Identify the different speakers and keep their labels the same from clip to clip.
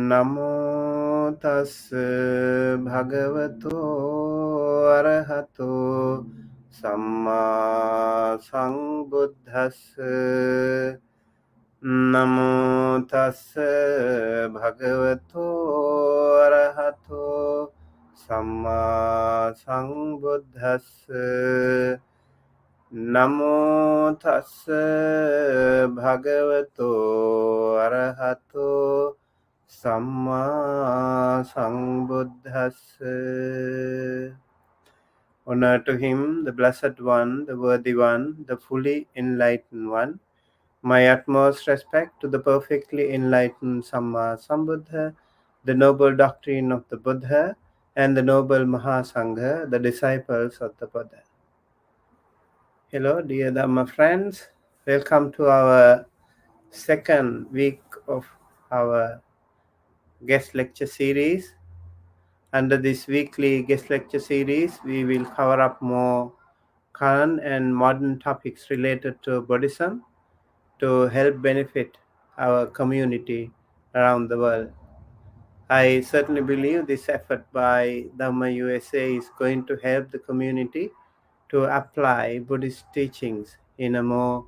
Speaker 1: Namo tassa bhagavato arahato samma sambuddhassa. Namo tassa bhagavato arahato samma sambuddhassa. Namo tassa bhagavato arahato samma sambuddhassa. Honor to him, the Blessed One, the Worthy One, the fully enlightened One. My utmost respect to the perfectly enlightened Samma Sambuddha, the noble doctrine of the Buddha, and the noble Mahasangha, the disciples of the Buddha. Hello, dear Dhamma friends. Welcome to our second week of our guest lecture series. Under this weekly guest lecture series, we will cover up more current and modern topics related to Buddhism to help benefit our community around the world. I certainly believe this effort by Dhamma USA is going to help the community to apply Buddhist teachings in a more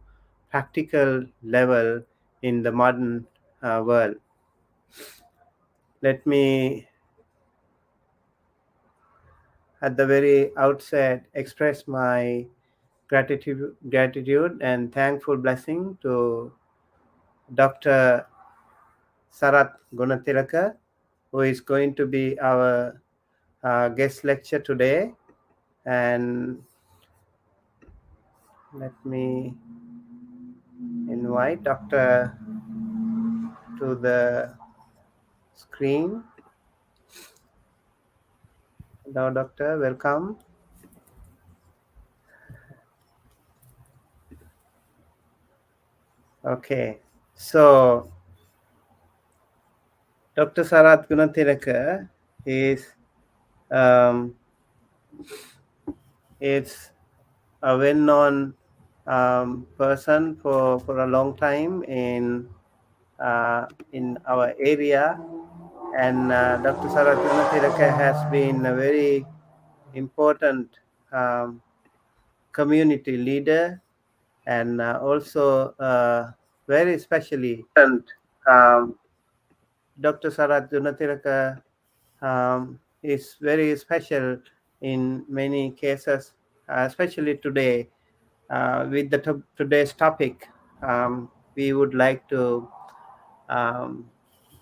Speaker 1: practical level in the modern world. Let me, at the very outset, express my gratitude and thankful blessing to Dr. Sarath Gunatilake, who is going to be our guest lecture today. And let me invite Dr. to the screen. Hello, Doctor. Welcome. Okay. So, Dr. Sarath Gunatilake is a well-known person for a long time in our area, and Dr. Sarath Gunatilake has been a very important community leader, and also very especially Dr. Sarath Gunatilake is very special in many cases, especially today. With today's topic, we would like to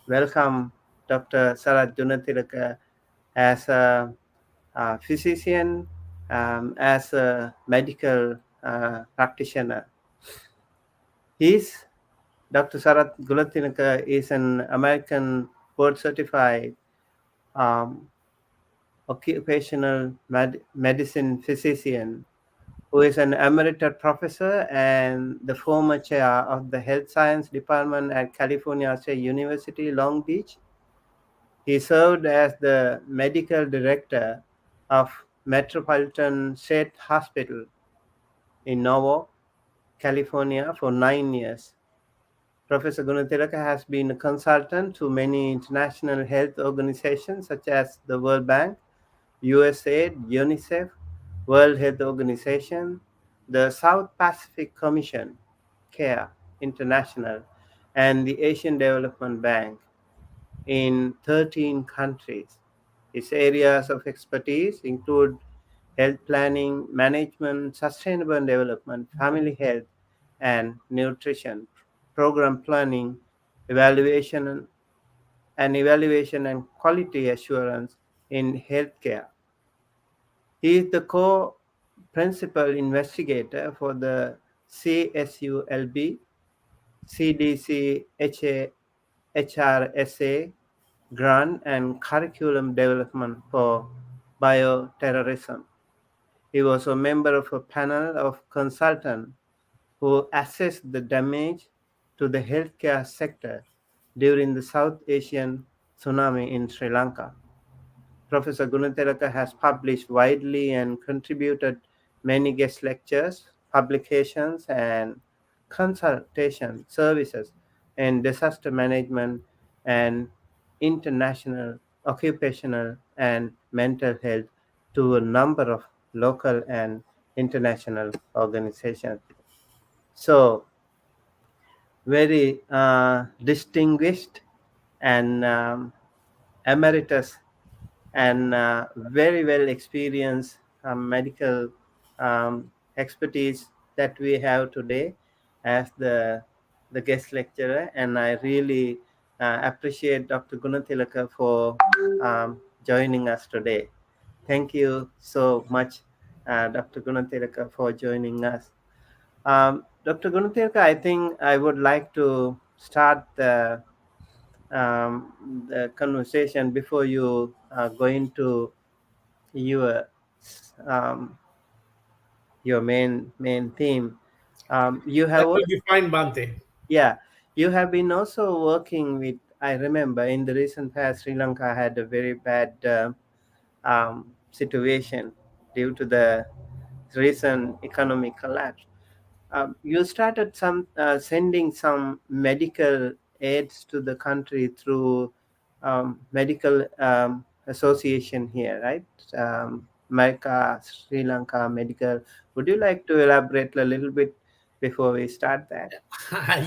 Speaker 1: welcome Dr. Sarath Gunatilake as a physician, as a medical practitioner. Dr. Sarath Gunatilake is an American board-certified occupational medicine physician who is an emeritus professor and the former chair of the Health Science Department at California State University, Long Beach. He served as the medical director of Metropolitan State Hospital in Norwalk, California for 9 years. Professor Gunatilake has been a consultant to many international health organizations such as the World Bank, USAID, UNICEF, World Health Organization, the South Pacific Commission, CARE International, and the Asian Development Bank in 13 countries. His areas of expertise include health planning, management, sustainable development, family health, and nutrition, program planning, evaluation and quality assurance in healthcare. He is the co-principal investigator for the CSULB, CDC HRSA grant and curriculum development for bioterrorism. He was a member of a panel of consultants who assessed the damage to the healthcare sector during the South Asian tsunami in Sri Lanka. Professor Gunatilake has published widely and contributed many guest lectures, publications, and consultation services in disaster management and international, occupational, and mental health to a number of local and international organizations. So, very distinguished and emeritus and very well experienced medical expertise that we have today as the guest lecturer, and I really appreciate Dr. Gunatilaka for joining us today. Thank you so much, Dr. Gunatilaka, for joining us. Dr. Gunatilaka, I think I would like to start the conversation before you go into your um, your main theme. You have
Speaker 2: That will be fine, Bante.
Speaker 1: Yeah, you have been also working with. I remember in the recent past, Sri Lanka had a very bad situation due to the recent economic collapse. You started sending some medical aids to the country through medical association here, right? America, Sri Lanka Medical. Would you like to elaborate a little bit before we start that?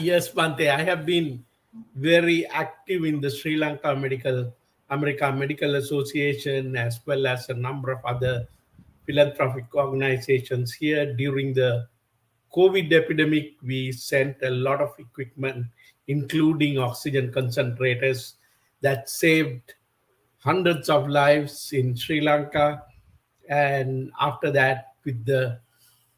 Speaker 2: Yes, Bante. I have been very active in the Sri Lanka America Medical Association, as well as a number of other philanthropic organizations here during the COVID epidemic. We sent a lot of equipment, including oxygen concentrators, that saved hundreds of lives in Sri Lanka. And after that, with the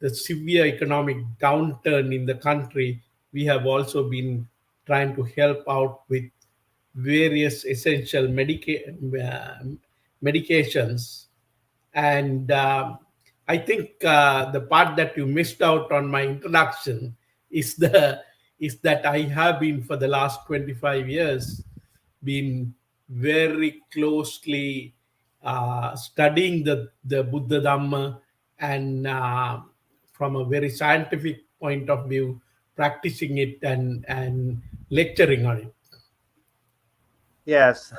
Speaker 2: severe economic downturn in the country, we have also been trying to help out with various essential medications. And I think the part that you missed out on my introduction is the is that I have been for the last 25 years been very closely studying the Buddha Dhamma, and from a very scientific point of view, practicing it and lecturing on it.
Speaker 1: Yes,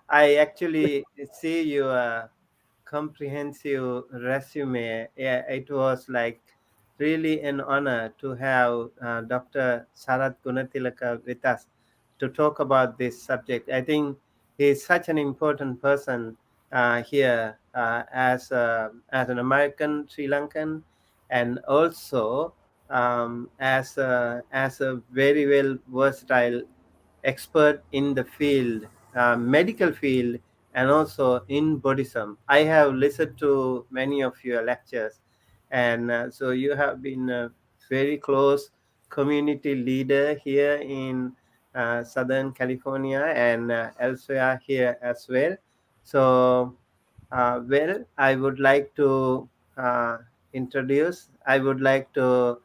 Speaker 1: I actually see your comprehensive resume. Yeah, it was like really an honor to have Dr. Sarath Gunatilaka with us to talk about this subject. I think he is such an important person here as an American Sri Lankan, and also as a very well versatile expert in the field, medical field, and also in Buddhism. I have listened to many of your lectures, and so you have been a very close community leader here in Southern California and elsewhere here as well. So, well, I would like to I would like to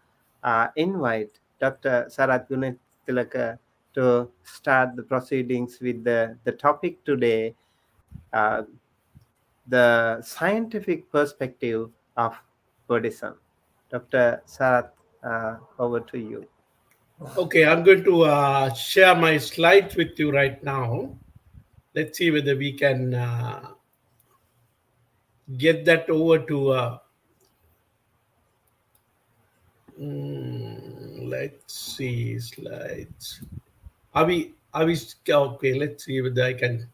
Speaker 1: invite Dr. Sarath Gunatilaka to start the proceedings with the topic today, uh, the scientific perspective of Buddhism. Dr. Sarath, over to you.
Speaker 2: Okay, I'm going to share my slides with you right now. Let's see whether we can get that over to. Let's see slides. Are we? Are we? Okay, let's see whether I can.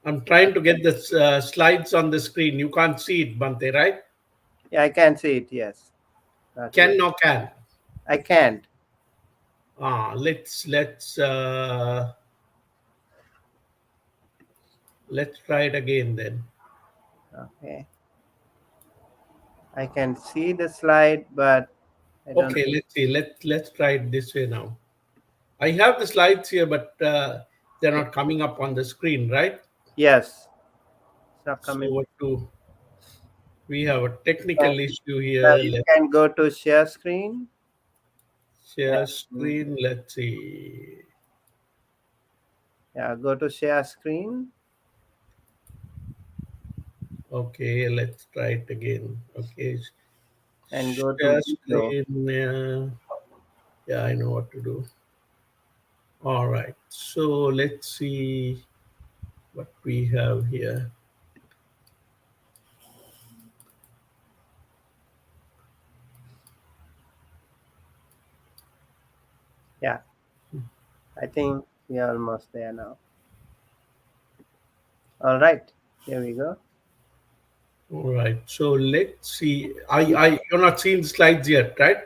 Speaker 2: I'm trying to get the slides on the screen. You can't see it, Bante, right?
Speaker 1: Yeah, I can see it. Yes, not
Speaker 2: Can
Speaker 1: yet.
Speaker 2: or can?
Speaker 1: I can't.
Speaker 2: Let's try it again then.
Speaker 1: Okay, I can see the slide, but I don't.
Speaker 2: Okay, let's see. Let's try it this way now. I have the slides here, but they're not coming up on the screen, right?
Speaker 1: Yes, it's not
Speaker 2: So
Speaker 1: coming.
Speaker 2: what do we have a
Speaker 1: So,
Speaker 2: technical issue here?
Speaker 1: you
Speaker 2: Let's
Speaker 1: can go to share screen.
Speaker 2: share
Speaker 1: And,
Speaker 2: screen. Let's see.
Speaker 1: yeah, go to share screen
Speaker 2: Okay, let's try it again. Okay,
Speaker 1: and go to
Speaker 2: share
Speaker 1: video.
Speaker 2: screen. Yeah, I know what to do. All right. So let's see what we have here.
Speaker 1: Yeah, I think we are almost there now. All right, here we go.
Speaker 2: All right. So let's see. You're not seeing the slides yet, right?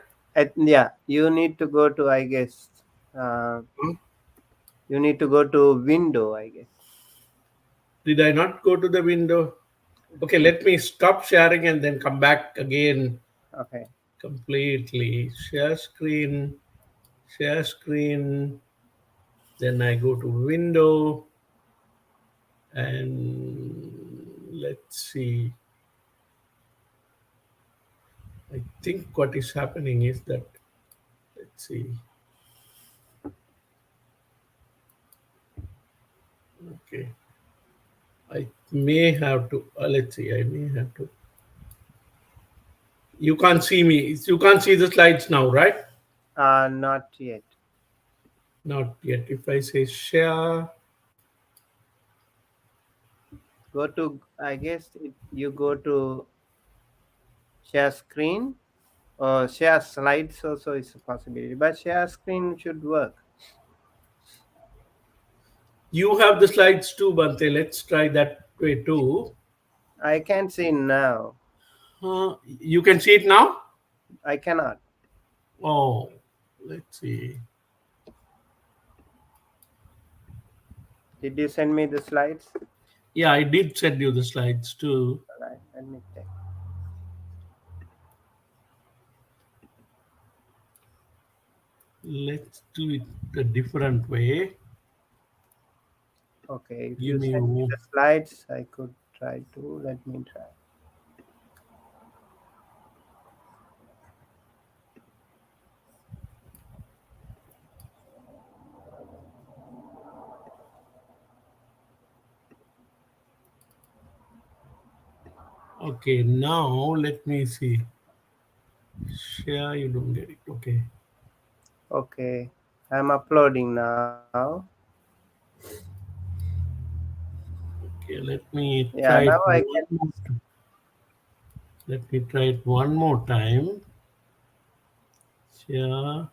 Speaker 1: Yeah, you need to go to, I guess, uh,
Speaker 2: Hmm?
Speaker 1: you need to go to window, I guess.
Speaker 2: Did I not go to the window? Okay, let me stop sharing and then come back again
Speaker 1: Okay.
Speaker 2: completely. Share screen. Then I go to window and let's see. I think what is happening is that, let's see. Okay. I may have to, let's see, I may have to. You can't see me. You can't see the slides now, right?
Speaker 1: Not yet.
Speaker 2: Not yet. If I say share,
Speaker 1: Go to, I guess, you go to share screen or share slides also is a possibility, but share screen should work.
Speaker 2: you have the slides too, Bante. Let's try that way too.
Speaker 1: I can see now.
Speaker 2: You can see it now?
Speaker 1: I cannot.
Speaker 2: Oh, let's see.
Speaker 1: Did you send me the slides?
Speaker 2: Yeah, I did send you the slides too.
Speaker 1: All right, let me check.
Speaker 2: Let's do it a different way.
Speaker 1: Okay, if
Speaker 2: Give
Speaker 1: you
Speaker 2: me
Speaker 1: send me the slides, I could try to. Let me try.
Speaker 2: okay. Now let me see. Share, you don't get it. Okay.
Speaker 1: Okay, I'm uploading now.
Speaker 2: Okay, let me
Speaker 1: Yeah,
Speaker 2: try
Speaker 1: now
Speaker 2: it
Speaker 1: I
Speaker 2: one
Speaker 1: can.
Speaker 2: more. Let me try it one more time. Share.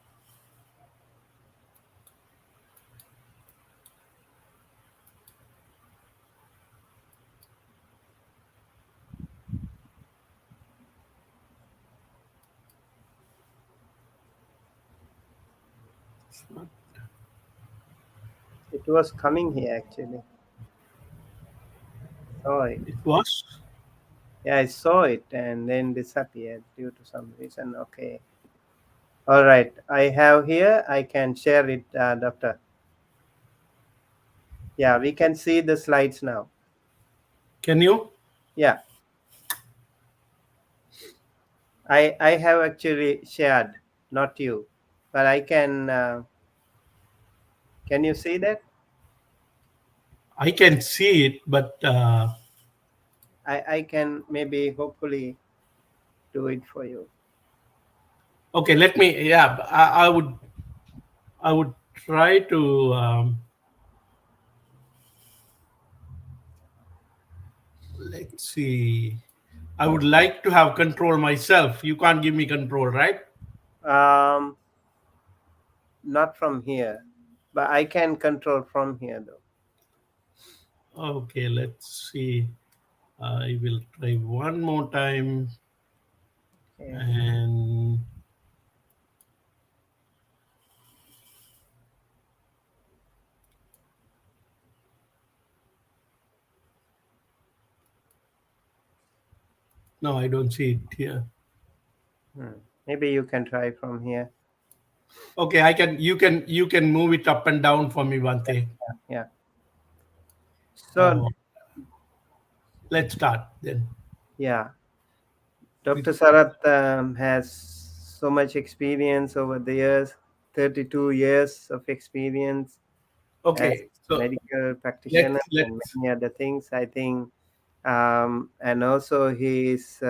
Speaker 1: It was coming here actually. Saw it.
Speaker 2: It was.
Speaker 1: Yeah, I saw it and then disappeared due to some reason. Okay. All right. I have here. I can share it, Doctor. Yeah, we can see the slides now.
Speaker 2: Can you?
Speaker 1: Yeah, I have actually shared, not you, but I can. Can you see that?
Speaker 2: I can see it, but
Speaker 1: I can maybe hopefully do it for you.
Speaker 2: okay. Let me. Yeah, I would try to. Let's see. I would like to have control myself. You can't give me control, right?
Speaker 1: Um, Not from here, but I can control from here though.
Speaker 2: Okay, let's see. I will try one more time.
Speaker 1: Okay.
Speaker 2: And no, I don't see it here.
Speaker 1: Hmm. Maybe you can try from here.
Speaker 2: Okay, I can. You can move it up and down for me, Bante.
Speaker 1: Yeah. Yeah. So
Speaker 2: Oh, let's start then.
Speaker 1: yeah,
Speaker 2: With,
Speaker 1: Dr. Sarath has so much experience over the years, 32 years of experience as
Speaker 2: okay, so
Speaker 1: medical
Speaker 2: let's
Speaker 1: practitioner and
Speaker 2: let's
Speaker 1: many other things, I think. And also his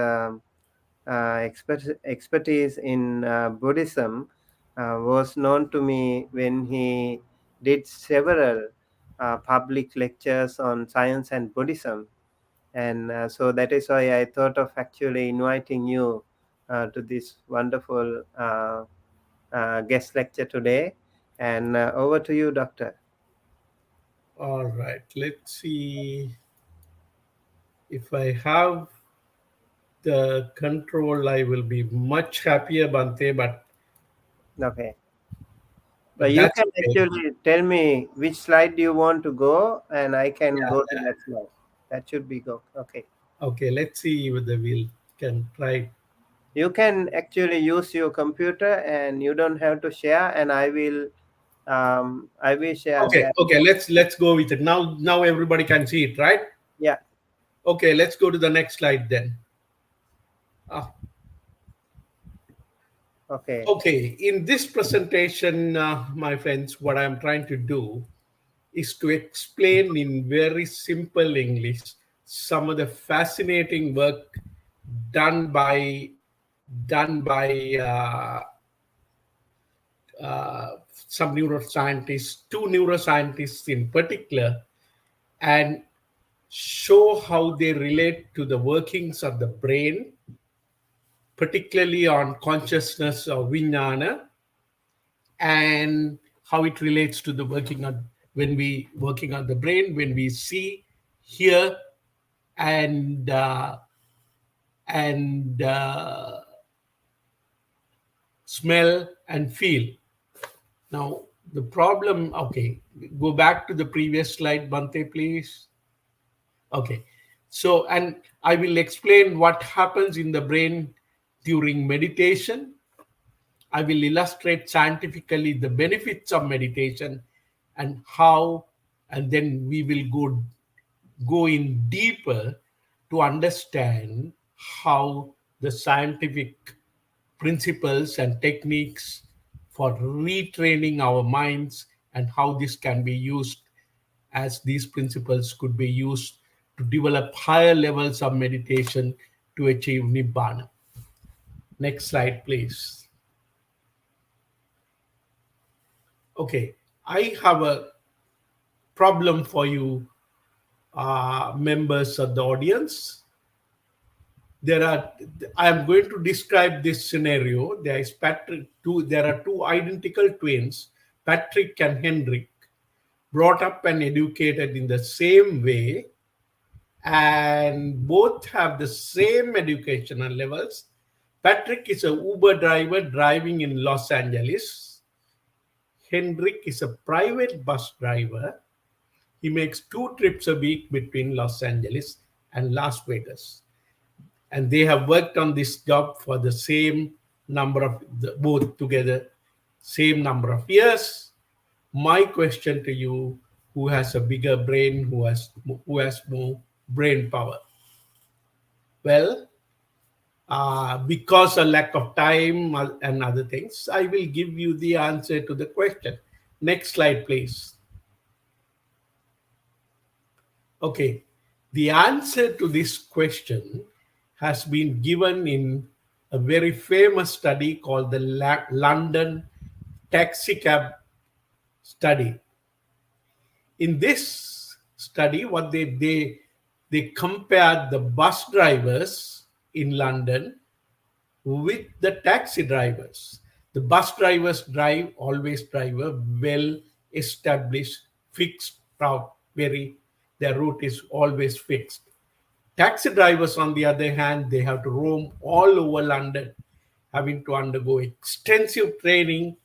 Speaker 1: expertise in Buddhism was known to me when he did several public lectures on science and Buddhism, and so that is why I thought of actually inviting you to this wonderful guest lecture today. And over to you, Doctor.
Speaker 2: All right, let's see if I have the control. I will be much happier, Bante,
Speaker 1: Okay.
Speaker 2: but
Speaker 1: You
Speaker 2: that's
Speaker 1: can
Speaker 2: okay.
Speaker 1: actually tell me which slide do you want to go, and I can
Speaker 2: Yeah,
Speaker 1: go to
Speaker 2: yeah.
Speaker 1: that slide. That should be go. Okay.
Speaker 2: Okay, let's see whether we can try.
Speaker 1: You can actually use your computer, and you don't have to share. And I will share
Speaker 2: Okay,
Speaker 1: that.
Speaker 2: okay, let's go with it. Now everybody can see it, right?
Speaker 1: Yeah.
Speaker 2: Okay, let's go to the next slide then. Ah,
Speaker 1: Okay.
Speaker 2: okay, in this presentation, my friends, what I'm trying to do is to explain in very simple English some of the fascinating work done by done by some neuroscientists, two neuroscientists in particular, and show how they relate to the workings of the brain, particularly on consciousness or vijnana, and how it relates to the working on when we working on the brain when we see, hear, and and smell and feel. Now the problem. Okay, go back to the previous slide, Bante, please. Okay, so and I will explain what happens in the brain during meditation. I will illustrate scientifically the benefits of meditation and how, and then we will go in deeper to understand how the scientific principles and techniques for retraining our minds and how this can be used, as these principles could be used to develop higher levels of meditation to achieve nibbana. Next slide, please. Okay, I have a problem for you, members of the audience. There are, I am going to describe this scenario. There are two identical twins, Patrick and Henrik, brought up and educated in the same way, and both have the same educational levels. Patrick is a Uber driver driving in Los Angeles. Henrik is a private bus driver. He makes 2 trips a week between Los Angeles and Las Vegas. And they have worked on this job for the same number of, both together, same number of years. My question to you, who has a bigger brain, who has more brain power? Well, because of lack of time and other things, I will give you the answer to the question. Next slide, please. Okay, the answer to this question has been given in a very famous study called the London taxicab study. In this study, what they compared the bus drivers in London with the taxi drivers. The bus drivers always drive a well established fixed route, their route is always fixed. Taxi drivers, on the other hand, they have to roam all over London, having to undergo extensive training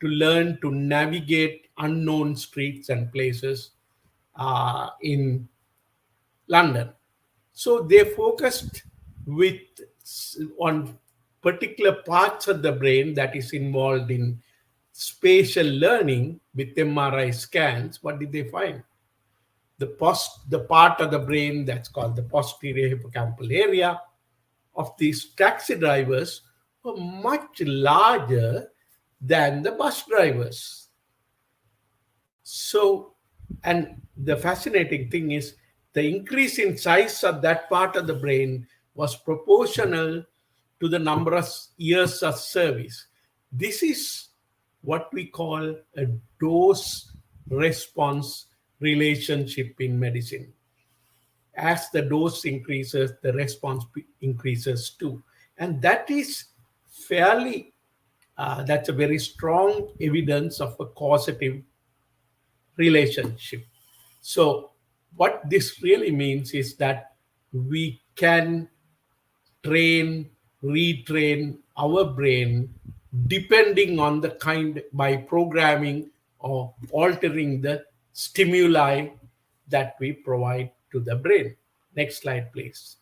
Speaker 2: to learn to navigate unknown streets and places in London. So they focused with on particular parts of the brain that is involved in spatial learning with MRI scans. What did they find? The part of the brain that's called the posterior hippocampal area of these taxi drivers were much larger than the bus drivers. So, and the fascinating thing is the increase in size of that part of the brain was proportional to the number of years of service. This is what we call a dose response relationship in medicine. As the dose increases, the response increases too. And that is fairly, that's a very strong evidence of a causative relationship. So, what this really means is that we can train, retrain our brain depending on the kind, by programming or altering the stimuli that we provide to the brain. Next slide, please.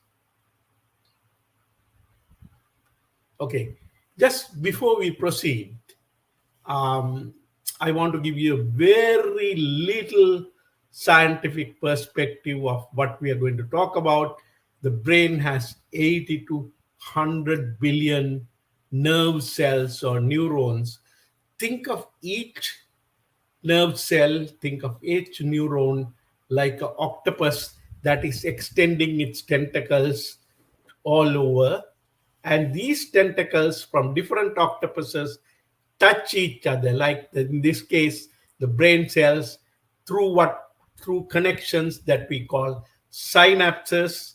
Speaker 2: Okay, just before we proceed, um, I want to give you a very little scientific perspective of what we are going to talk about. The brain has 80 to 100 billion nerve cells or neurons. Think of each nerve cell, think of each neuron like an octopus that is extending its tentacles all over. And these tentacles from different octopuses touch each other, like in this case, the brain cells through what? Through connections that we call synapses.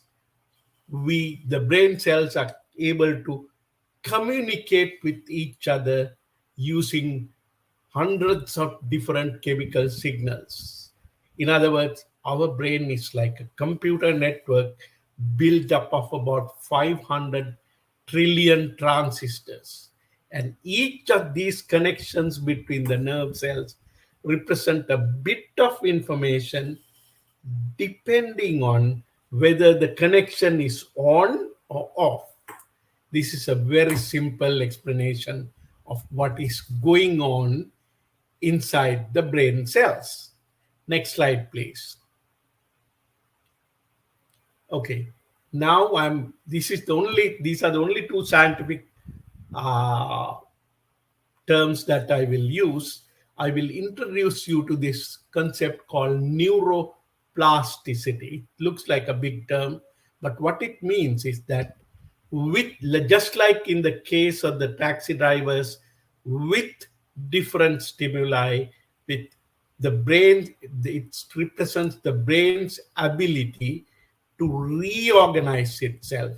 Speaker 2: The brain cells are able to communicate with each other using hundreds of different chemical signals. In other words, our brain is like a computer network built up of about 500 trillion transistors. And each of these connections between the nerve cells represent a bit of information depending on whether the connection is on or off. This is a very simple explanation of what is going on inside the brain cells. Next slide, please. Okay. Now these are the only two scientific uh, terms that I will use. I will introduce you to this concept called neuroplasticity. It looks like a big term, but what it means is that with, just like in the case of the taxi drivers, with different stimuli, with the brain, it represents the brain's ability to reorganize itself,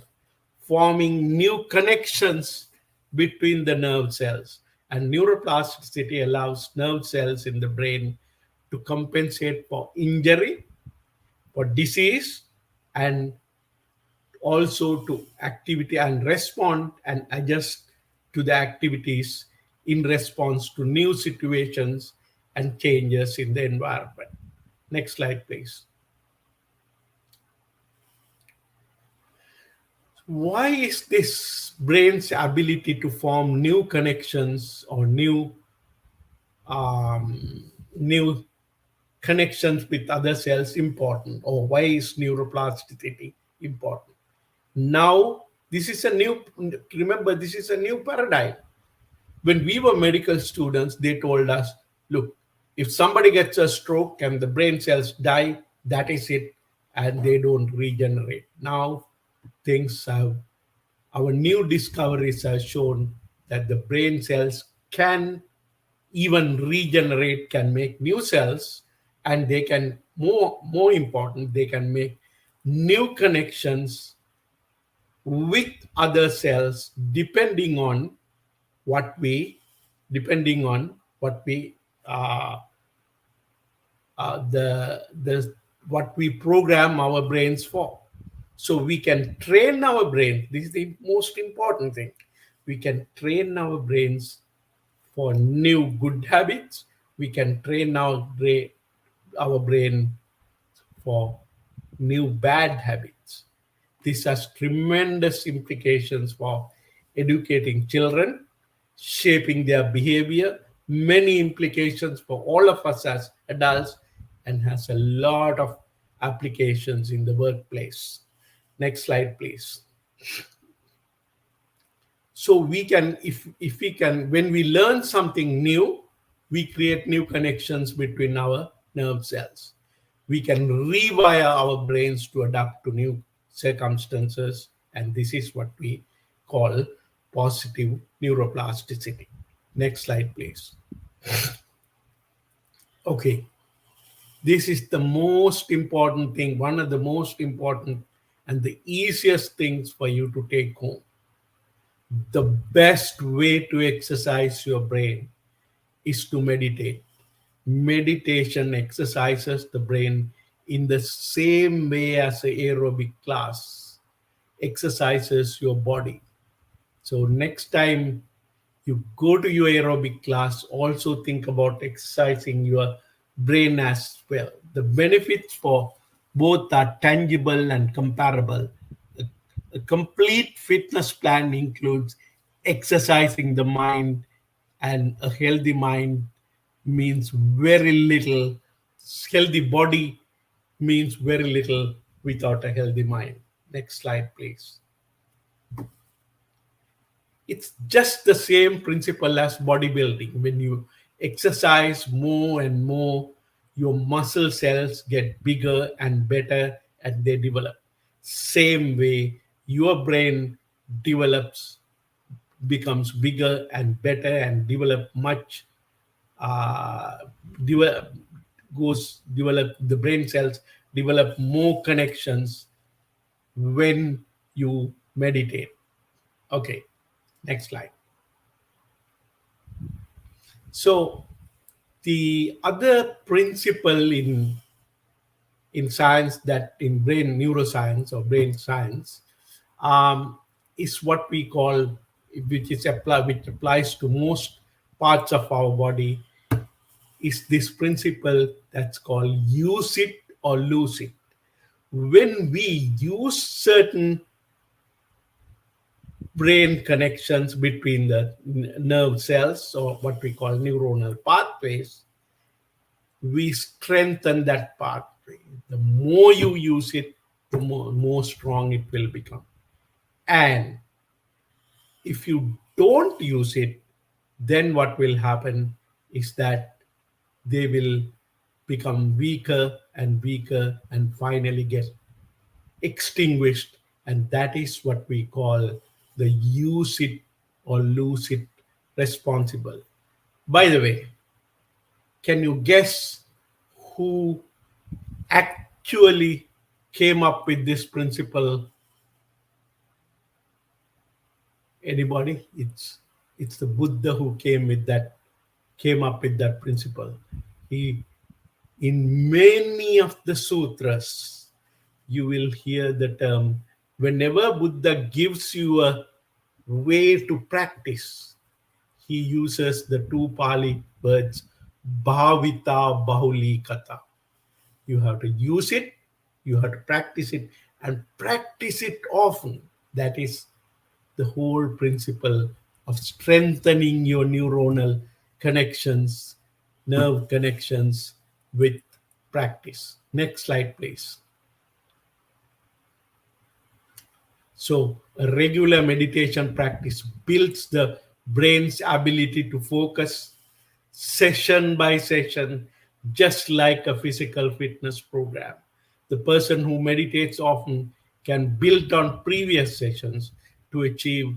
Speaker 2: forming new connections between the nerve cells. And neuroplasticity allows nerve cells in the brain to compensate for injury, for disease, and also to activity, and respond and adjust to the activities in response to new situations and changes in the environment. Next slide, please. Why is this brain's ability to form new connections or new connections with other cells important, or why is neuroplasticity important? Now, this is a new, remember, this is a new paradigm. When we were medical students, they told us, look, if somebody gets a stroke and the brain cells die, that is it, and they don't regenerate. Now, our new discoveries have shown that the brain cells can even regenerate, can make new cells, and they can, more important, they can make new connections with other cells what we depending on what we the what we program our brains for. So we can train our brain. This is the most important thing. We can train our brains for new good habits. We can train our brain for new bad habits. This has tremendous implications for educating children, shaping their behavior, many implications for all of us as adults, and has a lot of applications in the workplace. Next slide, please. So we can, if we can, when we learn something new, we create new connections between our nerve cells. We can rewire our brains to adapt to new circumstances, and this is what we call positive neuroplasticity. Next slide, please. Okay, This is the most important thing, one of the most important and the easiest things for you to take home. The best way to exercise your brain is to meditate. Meditation exercises the brain in the same way as an aerobic class exercises your body. So, next time you go to your aerobic class, also think about exercising your brain as well. The benefits for both are tangible and comparable. A complete fitness plan includes exercising the mind, and a healthy mind means very little. Healthy body means very little without a healthy mind. Next slide, please. It's just the same principle as bodybuilding. When you exercise more and more, your muscle cells get bigger and better and they develop. Same way, your brain develops, becomes bigger and better and develop much, uh, develop, develop, the brain cells develop more connections when you meditate. Okay, next slide. So the other principle in science, that in brain neuroscience or brain science, um, is what we call, which applies to most parts of our body, is this principle that's called use it or lose it. When we use certain brain connections between the nerve cells, or what we call neuronal pathways, we strengthen that pathway. The more you use it, the more strong it will become. And if you don't use it, then what will happen is that they will become weaker and weaker and finally get extinguished. And that is what we call the use it or lose it responsible. By the way, can you guess who actually came up with this principle? Anybody? It's the Buddha who came up with that principle. He, in many of the sutras, you will hear the term, whenever Buddha gives you a way to practice, he uses the two Pali words bhavita bahuli kata. You have to use it, you have to practice it, and practice it often. That is the whole principle of strengthening your neuronal connections, nerve connections with practice. Next slide, please. So, a regular meditation practice builds the brain's ability to focus session by session, just like a physical fitness program. The person who meditates often can build on previous sessions to achieve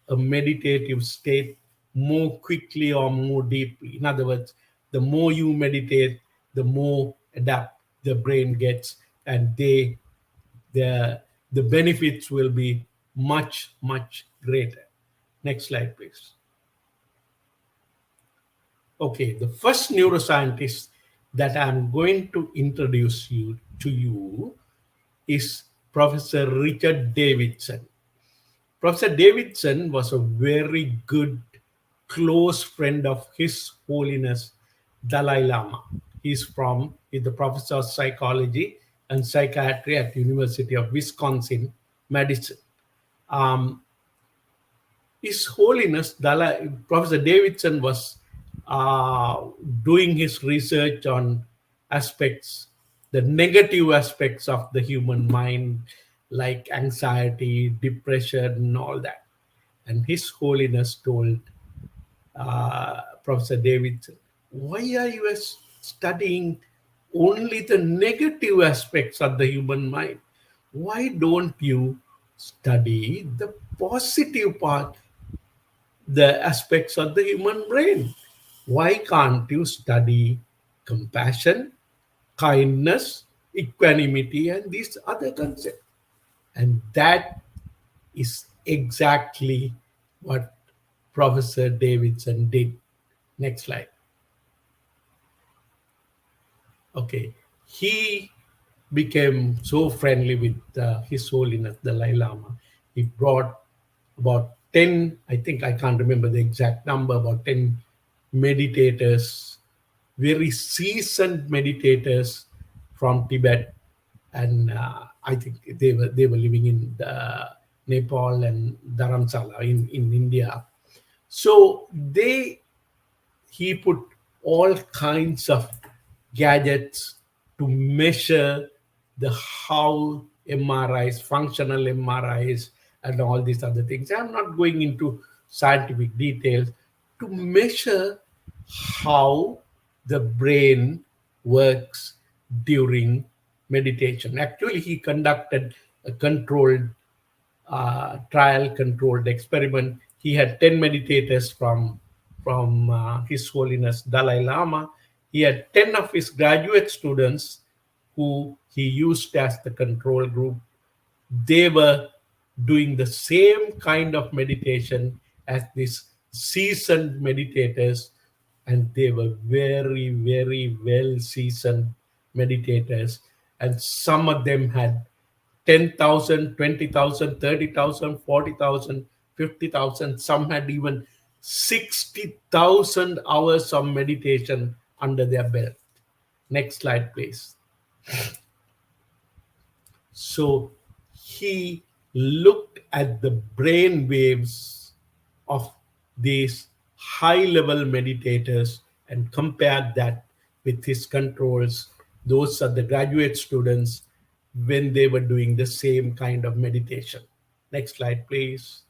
Speaker 2: a meditative state more quickly or more deeply. In other words, the more you meditate, the more adapt the brain gets, and the the benefits will be much, much greater. Next slide, please. Okay, the first neuroscientist that I'm going to introduce you to you is Professor Richard Davidson. Professor Davidson was a very good, close friend of His Holiness Dalai Lama. He's the professor of psychology and psychiatry at the University of Wisconsin, Madison. Um, His Holiness Professor Davidson was doing his research on the negative aspects of the human mind, like anxiety, depression, and all that. And His Holiness told Professor Davidson, why are you studying only the negative aspects of the human mind? Why don't you study the positive part, the aspects of the human brain? Why can't you study compassion, kindness, equanimity, and these other concepts. And that is exactly what Professor Davidson did. Next slide. Okay. He became so friendly with His Holiness Dalai Lama. He brought about 10, I think I can't remember the exact number, about 10 meditators, very seasoned meditators from Tibet. And I think they were living in Nepal and Dharamsala in India. So he put all kinds of gadgets to measure the how MRIs, functional MRIs, and all these other things. I'm not going into scientific details to measure how the brain works during meditation. Actually, he conducted a controlled trial controlled experiment. He had 10 meditators from His Holiness Dalai Lama. He had 10 of his graduate students who he used as the control group. They were doing the same kind of meditation as these seasoned meditators, and they were very, very well seasoned meditators. And some of them had 10,000, 20,000, 30,000, 40,000, 50,000. Some had even 60,000 hours of meditation under their belt. Next slide, please. So he looked at the brain waves of these high level meditators and compared that with his controls. Those are the graduate students when they were doing the same kind of meditation. Next slide, please.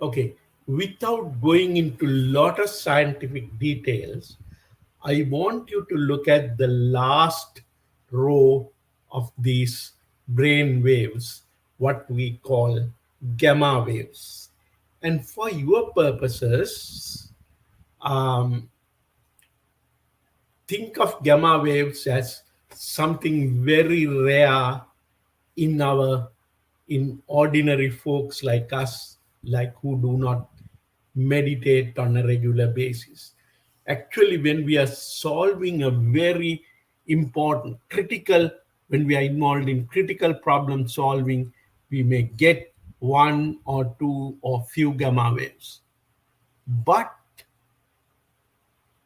Speaker 2: Okay, without going into a lot of scientific details, I want you to look at the last row of these brain waves, what we call gamma waves. And for your purposes, um, think of gamma waves as something very rare in ordinary folks like us, like who do not meditate on a regular basis. Actually, when we are solving a very important critical, when we are involved in critical problem solving, we may get one or two or few gamma waves. But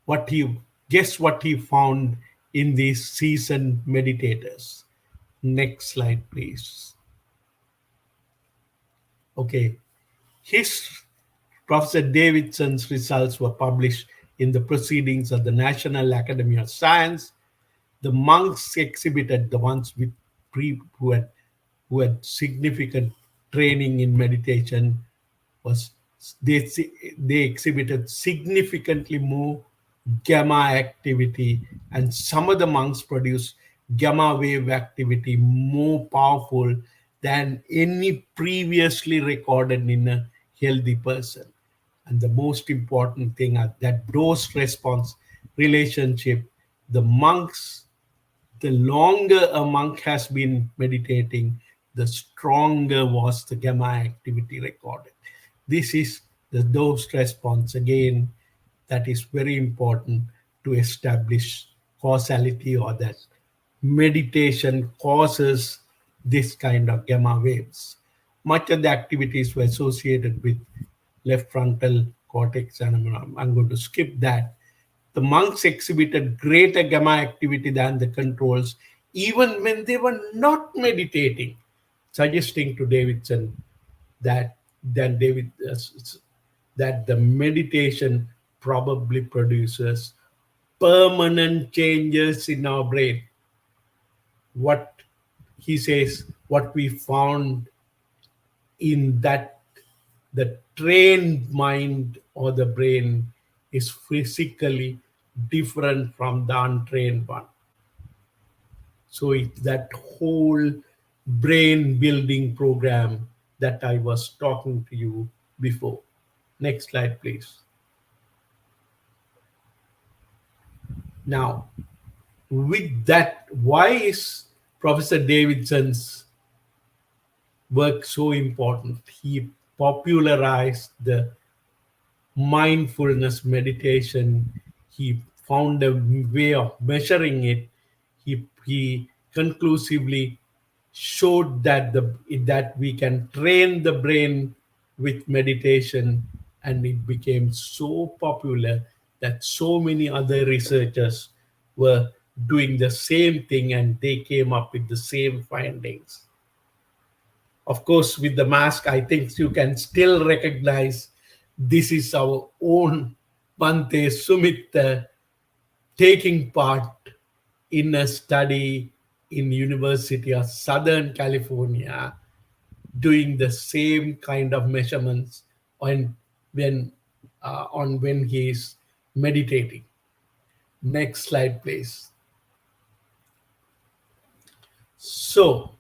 Speaker 2: what he guess what he found in these seasoned meditators. Next slide, please. Okay, his Professor Davidson's results were published in the Proceedings of the National Academy of Science. The monks exhibited, the ones with who had significant training in meditation, was they they exhibited significantly more gamma activity, and some of the monks produced gamma wave activity more powerful than any previously recorded in a healthy person. And the most important thing is that dose response relationship, the monks, the longer a monk has been meditating, the stronger was the gamma activity recorded. This is the dose response again, that is very important to establish causality, or that meditation causes this kind of gamma waves. Much of the activities were associated with left frontal cortex, and I'm going to skip that. The monks exhibited greater gamma activity than the controls, even when they were not meditating, suggesting to Davidson that then that the meditation probably produces permanent changes in our brain. What he says, what we found in that the trained mind or the brain is physically different from the untrained one. So it's that whole brain building program that I was talking to you before. Next slide, please. Now, with that, why is Professor Davidson's work so important? He popularized the mindfulness meditation. He found a way of measuring it. He conclusively showed that we can train the brain with meditation, and it became so popular that so many other researchers were doing the same thing, and they came up with the same findings. Of course, with the mask, I think you can still recognize this is our own Bante Sumit taking part in a study in University of Southern California, doing the same kind of measurements on when when he is meditating. Next slide, please. So,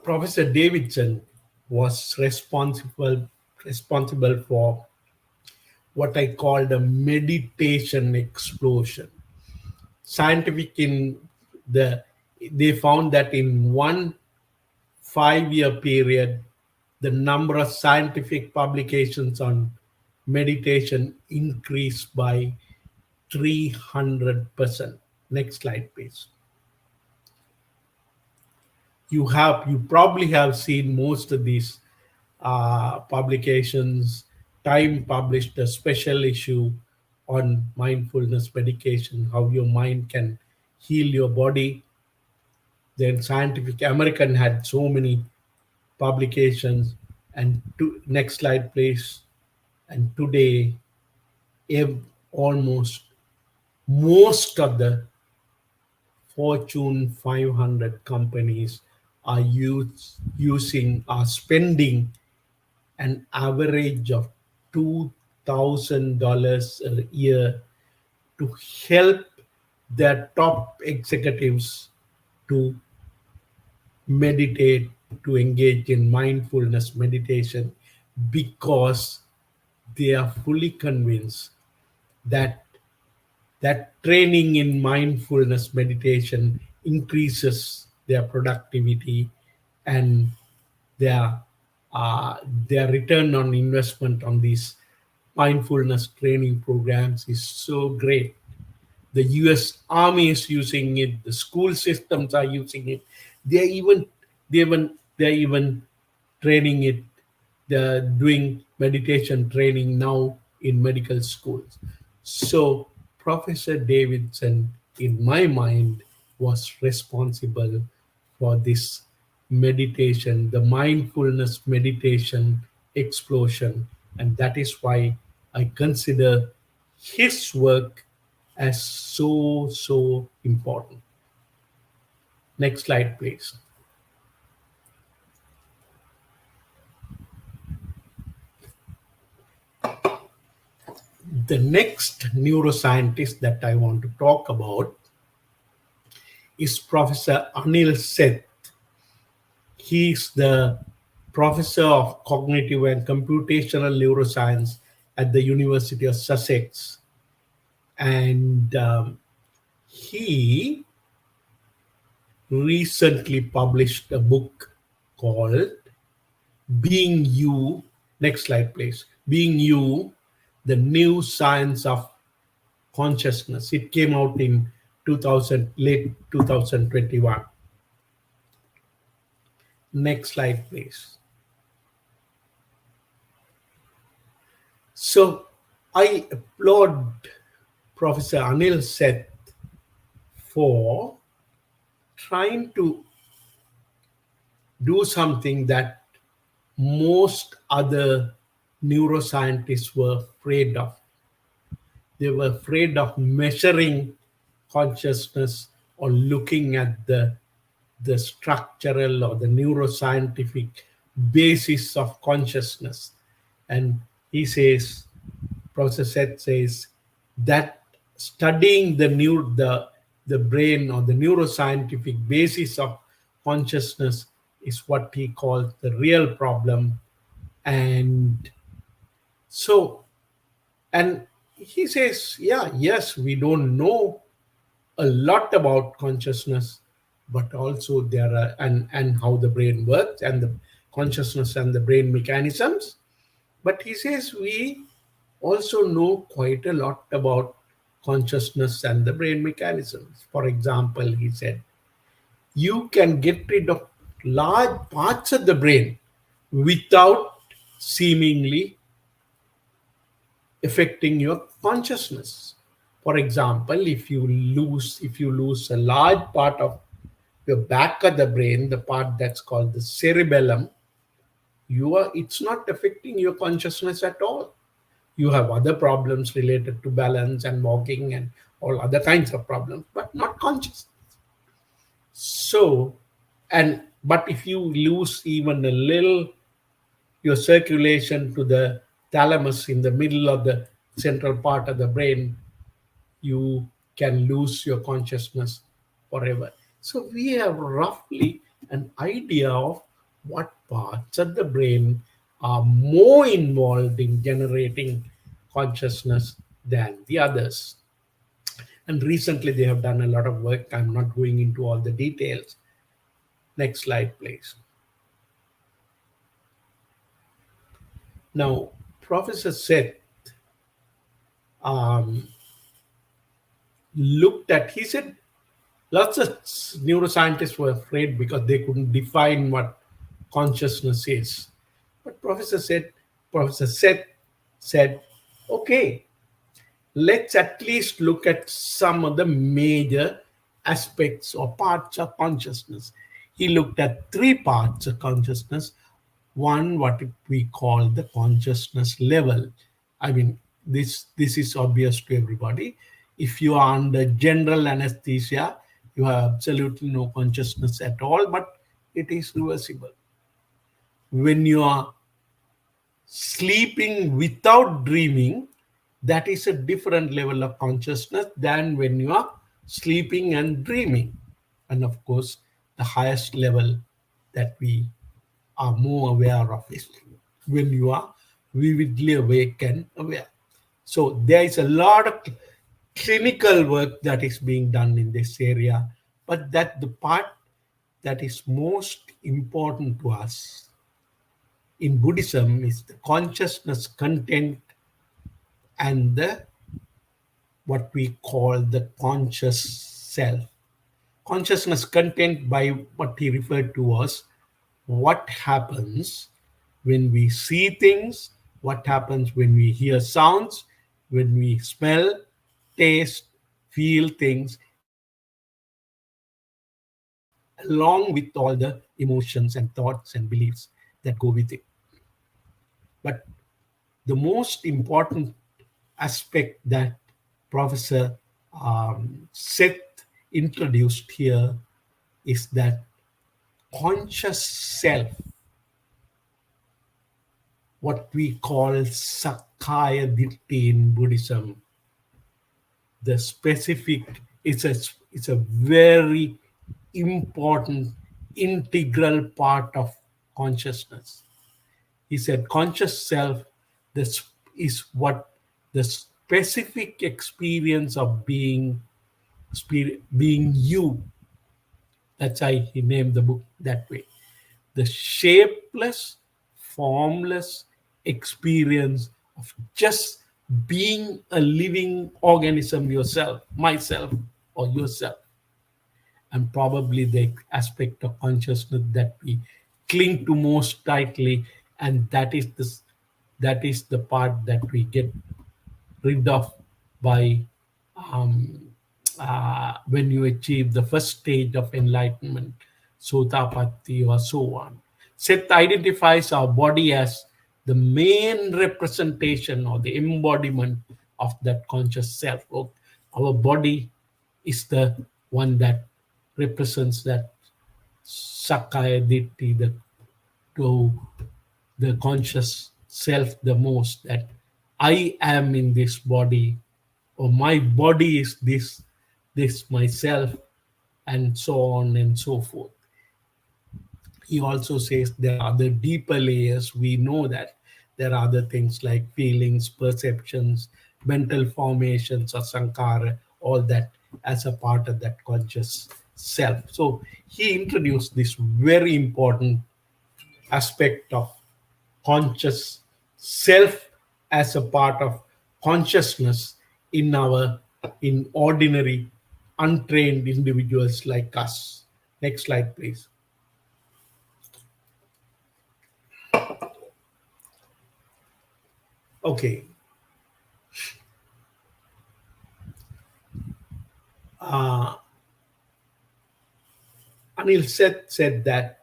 Speaker 2: Professor Davidson was responsible for what I called a meditation explosion. Scientific in the They found that in 1 5 year period, the number of scientific publications on meditation increased by 300%. Next slide, please. You probably have seen most of these publications. Time published a special issue on mindfulness medication, how your mind can heal your body. Then Scientific American had so many publications. And next slide, please. And today, almost most of the Fortune 500 companies are spending an average of $2,000 a year to help their top executives to meditate, to engage in mindfulness meditation, because they are fully convinced that training in mindfulness meditation increases their productivity, and their their return on investment on these mindfulness training programs is so great. The US Army is using it. The school systems are using it. They're even training it. They're doing meditation training now in medical schools. So Professor Davidson, in my mind, was responsible for this meditation, the mindfulness meditation explosion, and that is why I consider his work as so important. Next slide, please. The next neuroscientist that I want to talk about is Professor Anil Seth. He's the professor of cognitive and computational neuroscience at the University of Sussex. And he recently published a book called Being You. Next slide, please. Being You, the New Science of Consciousness. It came out in late 2021. Next slide, please. So I applaud Professor Anil Seth for trying to do something that most other neuroscientists were afraid of. They were afraid of measuring consciousness or looking at the structural or the neuroscientific basis of consciousness. And he says, Professor Seth says, that studying the brain or the neuroscientific basis of consciousness is what he calls the real problem. And so, and he says, yeah, yes, we don't know a lot about consciousness, but also there are and how the brain works and the consciousness and the brain mechanisms. But he says we also know quite a lot about consciousness and the brain mechanisms. For example, he said, you can get rid of large parts of the brain without seemingly affecting your consciousness. For example, if you lose a large part of your back of the brain, the part that's called the cerebellum, it's not affecting your consciousness at all. You have other problems related to balance and walking and all other kinds of problems, but not conscious. So, and but if you lose even a little your circulation to the thalamus in the middle of the central part of the brain, you can lose your consciousness forever. So we have roughly an idea of what parts of the brain are more involved in generating consciousness than the others. And recently they have done a lot of work. I'm not going into all the details. Next slide, please. Now, Professor said, um, he said lots of neuroscientists were afraid because they couldn't define what consciousness is. But Professor said, okay, let's at least look at some of the major aspects or parts of consciousness. He looked at three parts of consciousness. One, what we call the consciousness level. I mean, this is obvious to everybody. If you are under general anesthesia, you have absolutely no consciousness at all, but it is reversible. When you are sleeping without dreaming, that is a different level of consciousness than when you are sleeping and dreaming. And of course, the highest level that we are more aware of is when you are vividly awake and aware. So there is a lot of clinical work that is being done in this area, but that the part that is most important to us in Buddhism is the consciousness content and the what we call the conscious self. Consciousness content, by what he referred to, was what happens when we see things, what happens when we hear sounds, when we smell, taste, feel things, along with all the emotions and thoughts and beliefs that go with it. But the most important aspect that Professor Seth introduced here is that conscious self, what we call Sakaya Ditti in Buddhism, the specific, it's a very important integral part of consciousness. He said conscious self, this is what the specific experience of being being you. That's why he named the book that way. The shapeless, formless experience of just being a living organism yourself, myself, or yourself. And probably the aspect of consciousness that we cling to most tightly, and that is the part that we get rid of by um, when you achieve the first stage of enlightenment, sotapatti or so on. Seth identifies our body as the main representation or the embodiment of that conscious self. Our body is the one that represents that Sakaya Ditti, to the conscious self the most, that I am in this body, or my body is this myself, and so on and so forth. He also says there are other deeper layers. We know that there are other things like feelings, perceptions, mental formations or sankara, all that as a part of that conscious self. So he introduced this very important aspect of conscious self as a part of consciousness in ordinary untrained individuals like us. Next slide, please. Okay. uh, Anil said that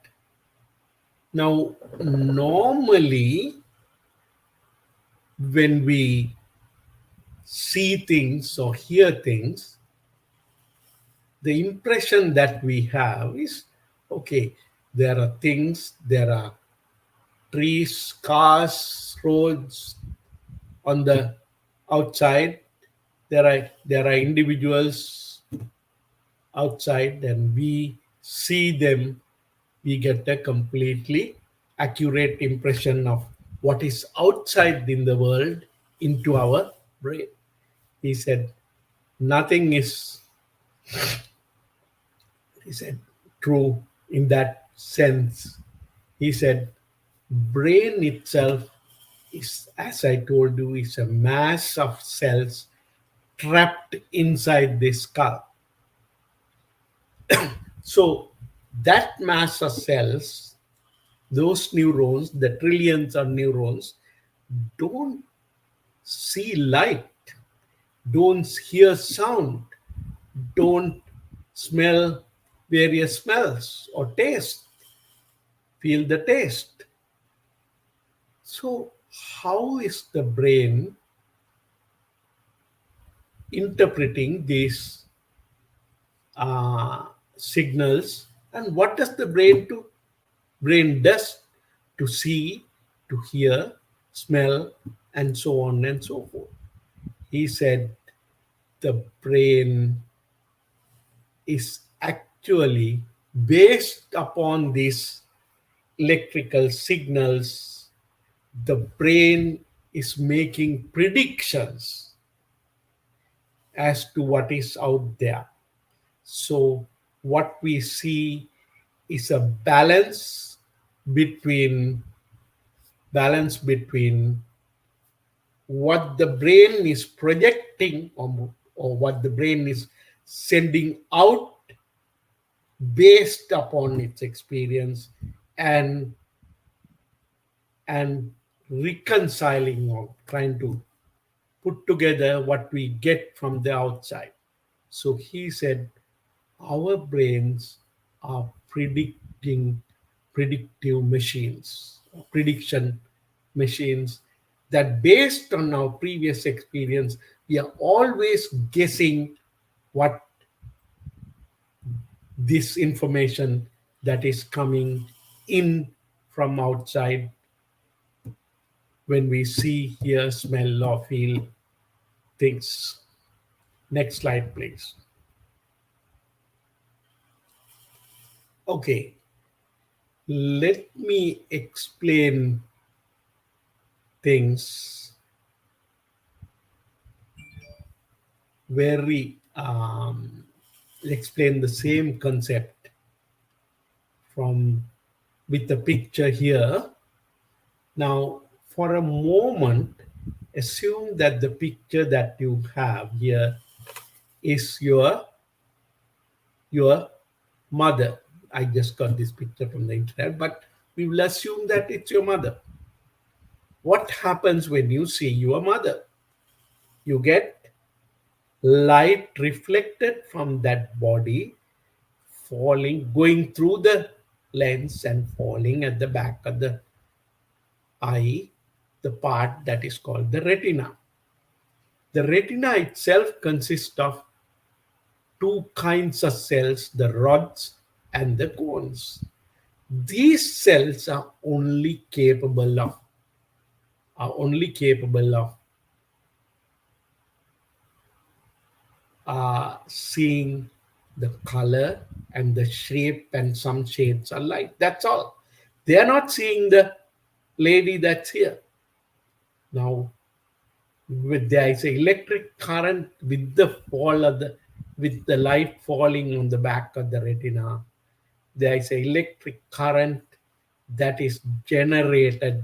Speaker 2: now normally when we see things or hear things, the impression that we have is okay, there are things, there are trees, cars, roads on the outside. There are individuals outside, and we see them. We get a completely accurate impression of what is outside in the world into our brain. He said, nothing is, he said, true in that sense. He said, brain itself is, as I told you, is a mass of cells trapped inside this skull. So that mass of cells, those neurons, the trillions of neurons, don't see light, don't hear sound, don't smell various smells or taste, feel the taste. So, how is the brain interpreting these signals, and what does the brain does to see, to hear, smell, and so on and so forth? He said the brain is actually based upon these electrical signals. The brain is making predictions as to what is out there. So what we see is a between balance between what the brain is projecting, or what the brain is sending out based upon its experience, and and reconciling or trying to put together what we get from the outside. So he said our brains are predictive machines, prediction machines, that based on our previous experience, we are always guessing what this information that is coming in from outside when we see, hear, smell, or feel things. Next slide, please. Okay, let me explain things very, explain the same concept from with the picture here. Now, for a moment, assume that the picture that you have here is your mother. I just got this picture from the internet, but we will assume that it's your mother. What happens when you see your mother? You get light reflected from that body, falling, going through the lens and falling at the back of the eye, the part that is called the retina. The retina itself consists of two kinds of cells, the rods and the cones. These cells are only capable of seeing the color and the shape and some shades of light. That's all. They are not seeing the lady that's here. Now, with there is a electric current with the fall of the with the light falling on the back of the retina. There is a electric current that is generated,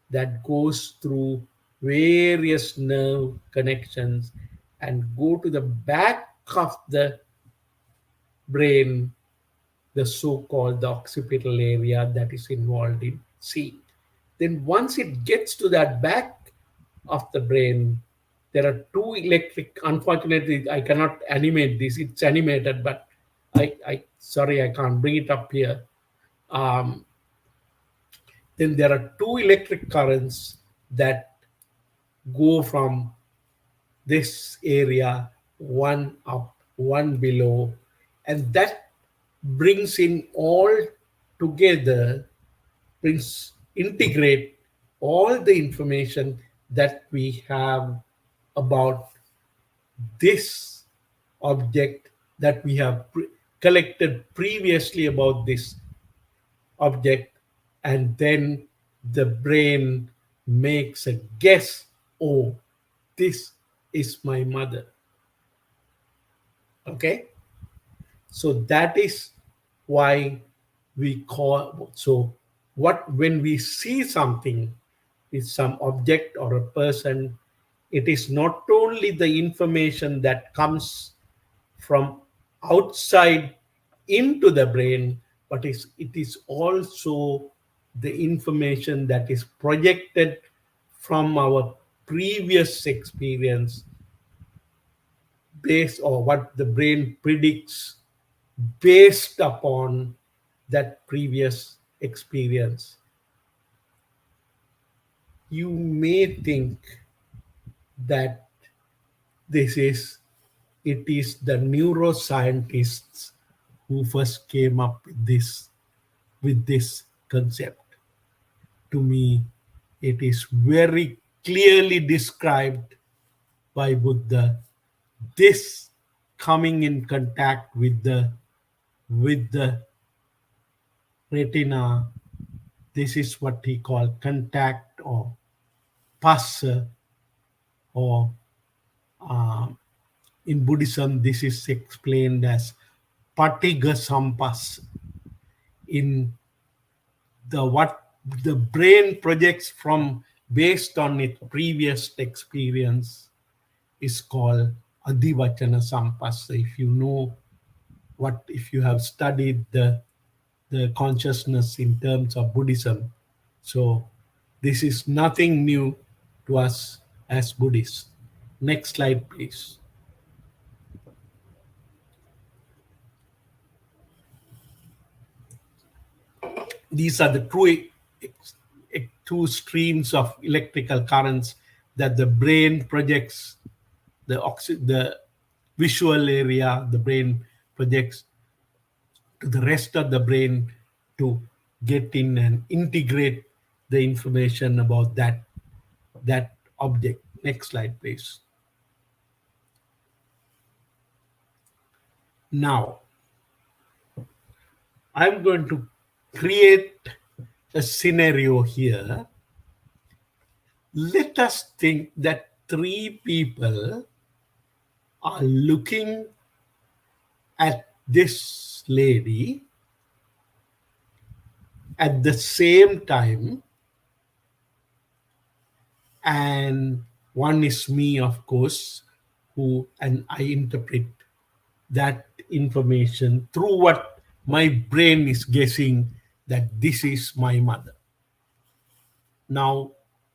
Speaker 2: that goes through various nerve connections and go to the back of the brain, the so-called the occipital area that is involved in seeing. Then once it gets to that back of the brain, there are two electric. Unfortunately, I cannot animate this. It's animated, but I sorry, I can't bring it up here. Um, then there are two electric currents that go from this area, one up, one below, and that brings in all together, brings integrate all the information that we have about this object, that we have collected previously about this object, and then the brain makes a guess. Oh, this is my mother. Okay, so that is why we call. So what, when we see something with some object or a person, it is not only the information that comes from outside into the brain, but it is also the information that is projected from our previous experience, based, or what the brain predicts based upon that previous experience. You may think that this is it is the neuroscientists who first came up with this concept. To me, it is very clearly described by Buddha. This coming in contact with the retina, this is what he called contact or passa, or in Buddhism, this is explained as patiga sampas. In the what the brain projects from based on its previous experience is called adivachana sampassa. If you know if you have studied the consciousness in terms of Buddhism, so this is nothing new to us as Buddhists. Next slide, please. These are the two streams of electrical currents that the brain projects. The visual area, the brain projects to the rest of the brain to get in and integrate the information about that object. Next slide, please. Now, I'm going to create a scenario here. Let us think that three people are looking at this lady at the same time, and one is me, of course, and I interpret that information through what my brain is guessing that this is my mother. Now,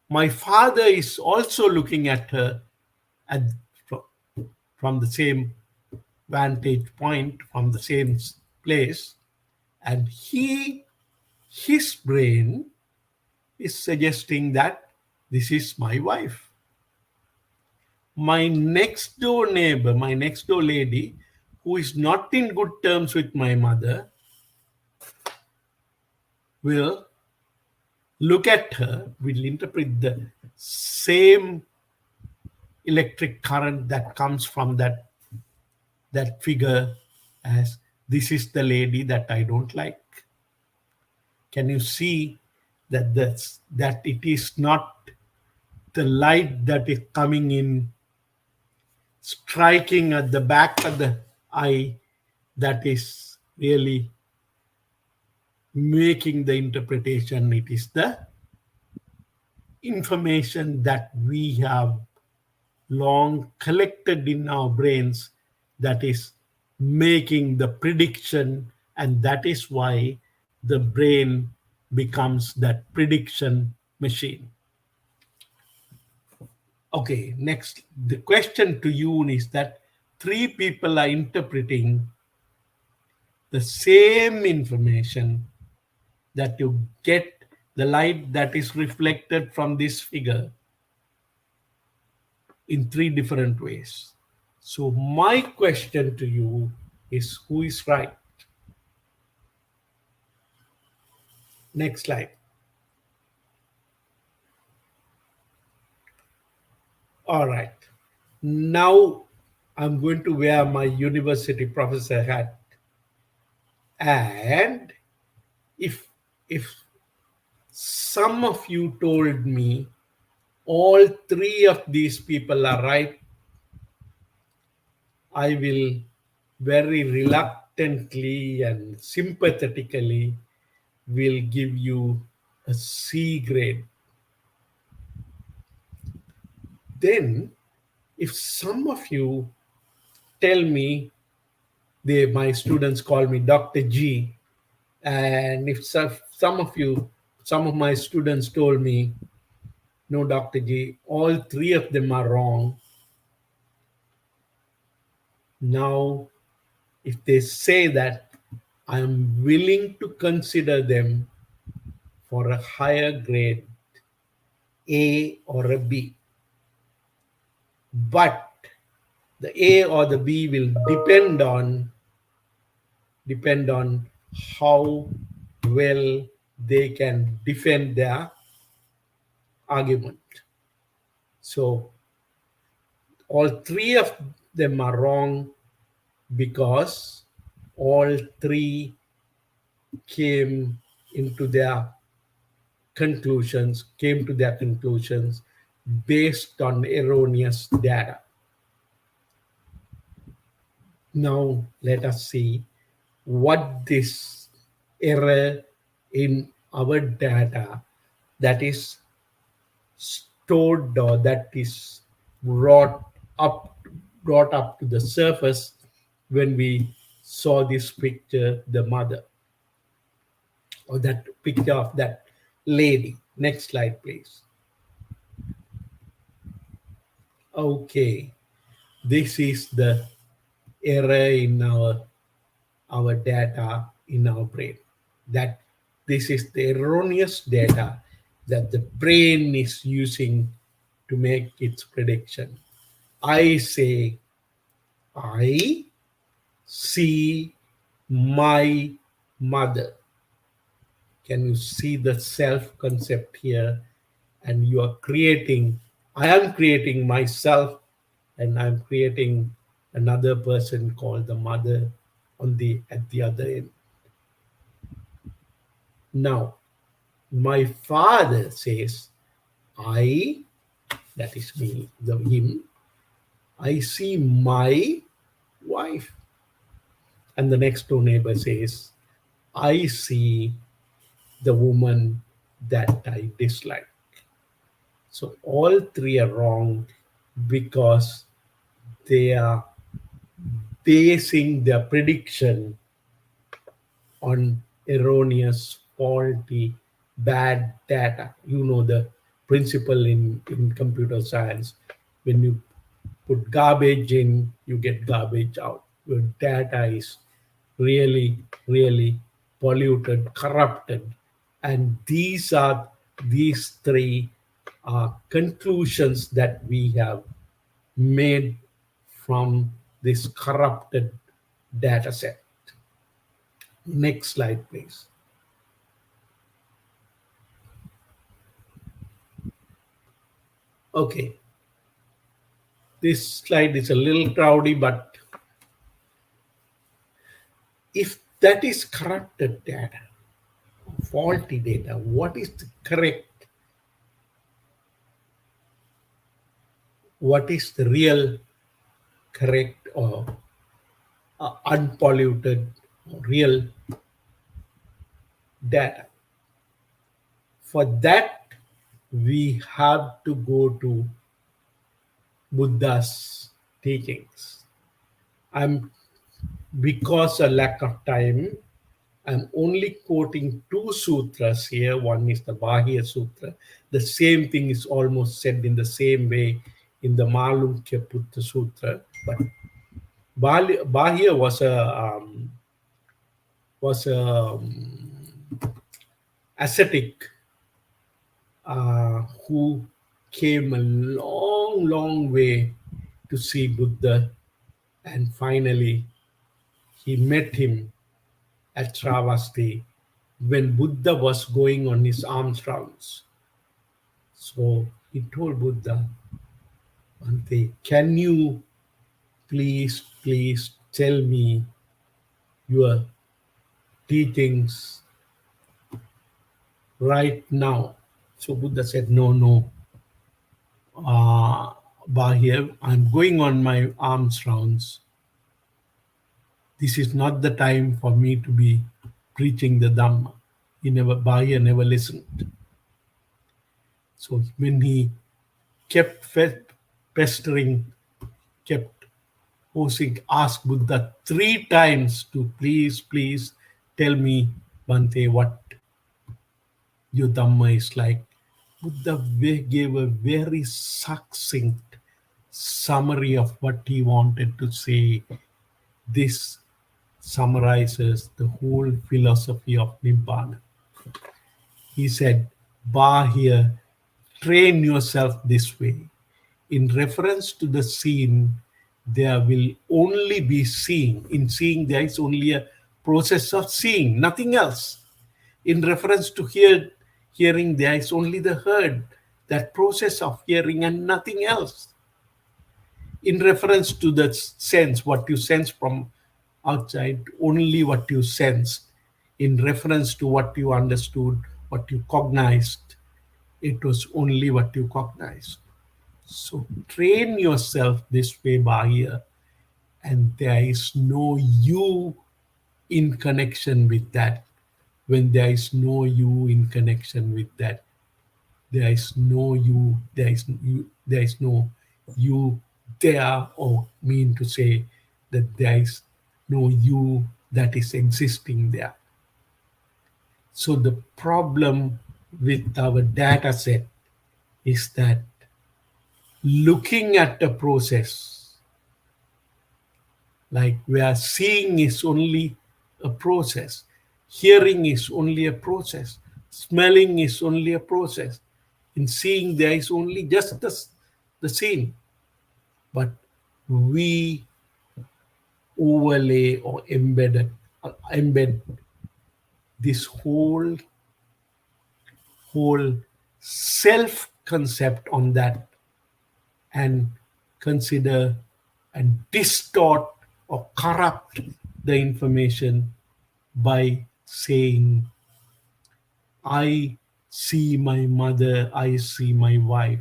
Speaker 2: my father is also looking at her at, from the same vantage point, from the same place, and his brain is suggesting that this is my wife. My next door neighbor, my next door lady, who is not in good terms with my mother, will look at her, will interpret the same electric current that comes from that figure as this is the lady that I don't like. Can you see that it is not the light that is coming in, striking at the back of the eye, that is really making the interpretation. It is the information that we have long collected in our brains that is making the prediction, and that is why the brain becomes that prediction machine. Okay, next, the question to you is that three people are interpreting the same information, that you get the light that is reflected from this figure in three different ways. So my question to you is, who is right? Next slide. All right. Now I'm going to wear my university professor hat. And if some of you told me all three of these people are right, I will very reluctantly and sympathetically will give you a C grade. Then, if some of you tell me, my students call me Dr. G, and if some of my students told me, no, Dr. G, all three of them are wrong. Now, if they say that, I am willing to consider them for a higher grade, A or a B. But the A or the B will depend on how well they can defend their argument. So all three of them are wrong because all three came into their came to their conclusions based on erroneous data. Now let us see what this error in our data that is stored or that is brought up to the surface when we saw this picture, the mother, or that picture of that lady. Next slide, please. Okay, this is the error in our data in our brain. That this is the erroneous data that the brain is using to make its prediction. I say, I see my mother. Can you see the self concept here? And you are creating, I am creating myself, and I'm creating another person called the mother at the other end. Now, my father says, I, that is me, him, I see my wife. And the next door neighbor says, I see the woman that I dislike. So all three are wrong because they are basing their prediction on erroneous, faulty, bad data. You know the principle in computer science. When you put garbage in, you get garbage out. Your data is really, really polluted, corrupted. And these three conclusions that we have made from this corrupted data set. Next slide, please. Okay. This slide is a little cloudy, but if that is corrupted data, faulty data, what is the correct what is the real, correct, or unpolluted, or real data. For that, we have to go to Buddha's teachings. I'm Because a lack of time, I'm only quoting two sutras here. One is the Bahya Sutra. The same thing is almost said in the same way in the Malukya Putta Sutra. But Bahya was a ascetic who came a long, long way to see Buddha, and finally he met him at Travasti when Buddha was going on his alms rounds. So he told Buddha, Bhante, can you please tell me your teachings right now? So Buddha said, no, Bahir, I'm going on my alms rounds. This is not the time for me to be preaching the Dhamma. Bahir never listened. So when he kept pestering, kept forcing, asked Buddha 3 times to please tell me, Bhante, what your Dhamma is like. Buddha gave a very succinct summary of what he wanted to say. This summarizes the whole philosophy of Nibbana. He said, Bahya, train yourself this way. In reference to the seen, there will only be seeing. In seeing, there is only a process of seeing, nothing else. In reference to hearing, there is only the heard, that process of hearing and nothing else. In reference to the sense, what you sense from outside, only what you sense. In reference to what you understood, what you cognized, it was only what you cognized. So train yourself this way, Bahia, and there is no you in connection with that. When there is no you in connection with that, there is no you, there is no you there, or mean to say that there is no you that is existing there. So the problem with our data set is that looking at the process, like where seeing is only a process, hearing is only a process, smelling is only a process. In seeing, there is only just the scene. But we overlay or embed this whole self concept on that, and consider and distort or corrupt the information by saying, I see my mother, I see my wife,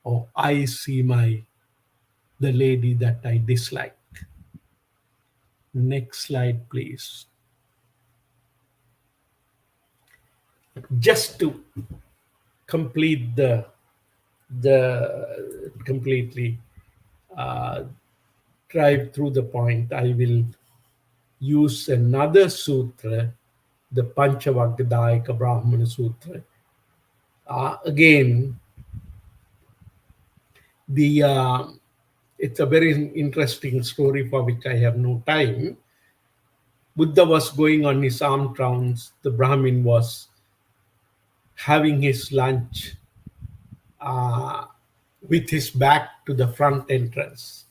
Speaker 2: or I see the lady that I dislike. Next slide, please. Just to complete the completely drive through the point, I will use another sutra, the Panchavaggadayaka Brahmana Sutra. Again, it's a very interesting story for which I have no time. Buddha was going on his alms rounds. The Brahmin was having his lunch with his back to the front entrance.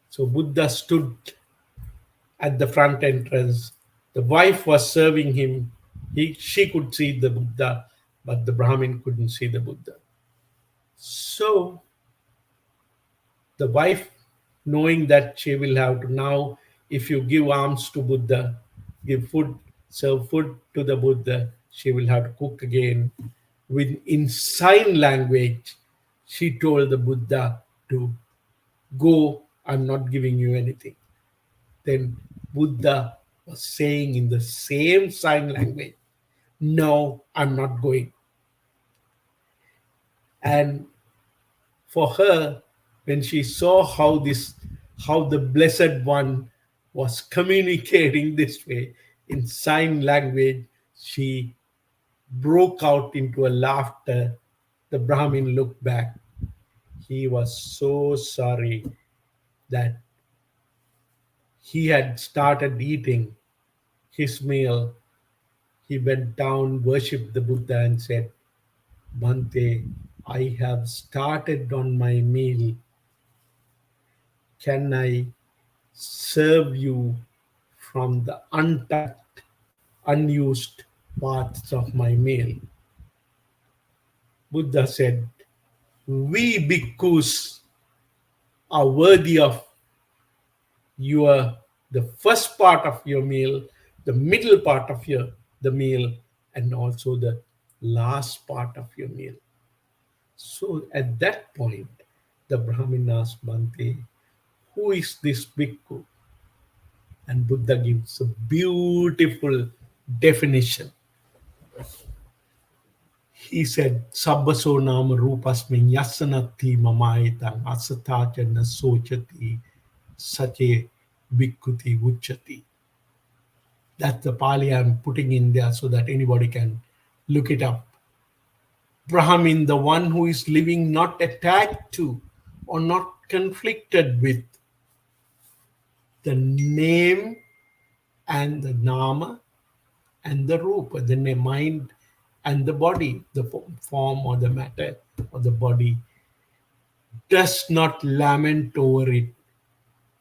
Speaker 2: So Buddha stood at the front entrance. The wife was serving him. She could see the Buddha, but the Brahmin couldn't see the Buddha. So the wife, knowing that she will have to now, if you give alms to Buddha, give food, serve food to the Buddha, she will have to cook again. In sign language, She told the Buddha to go, I'm not giving you anything. Then Buddha was saying in the same sign language, no, I'm not going. And for her, when she saw how the Blessed One was communicating this way in sign language, she broke out into a laughter. The Brahmin looked back. He was so sorry that he had started eating his meal. He went down, worshipped the Buddha, and said, Bhante, I have started on my meal. Can I serve you from the untouched, unused parts of my meal? Buddha said, we bhikkhus are worthy of your the first part of your meal, the middle part of the meal, and also the last part of your meal. So at that point, the Brahmin asked Bhante, who is this bhikkhu? And Buddha gives a beautiful definition. He said, Sabbaso nama rupasmin yasanati mamayitang asatacha nasochati sache bhikkhuti uchati. That's the Pali I'm putting in there so that anybody can look it up. Brahmin, the one who is living not attached to or not conflicted with the name and the nama and the rupa, the mind and the body, the form or the matter or the body, does not lament over it,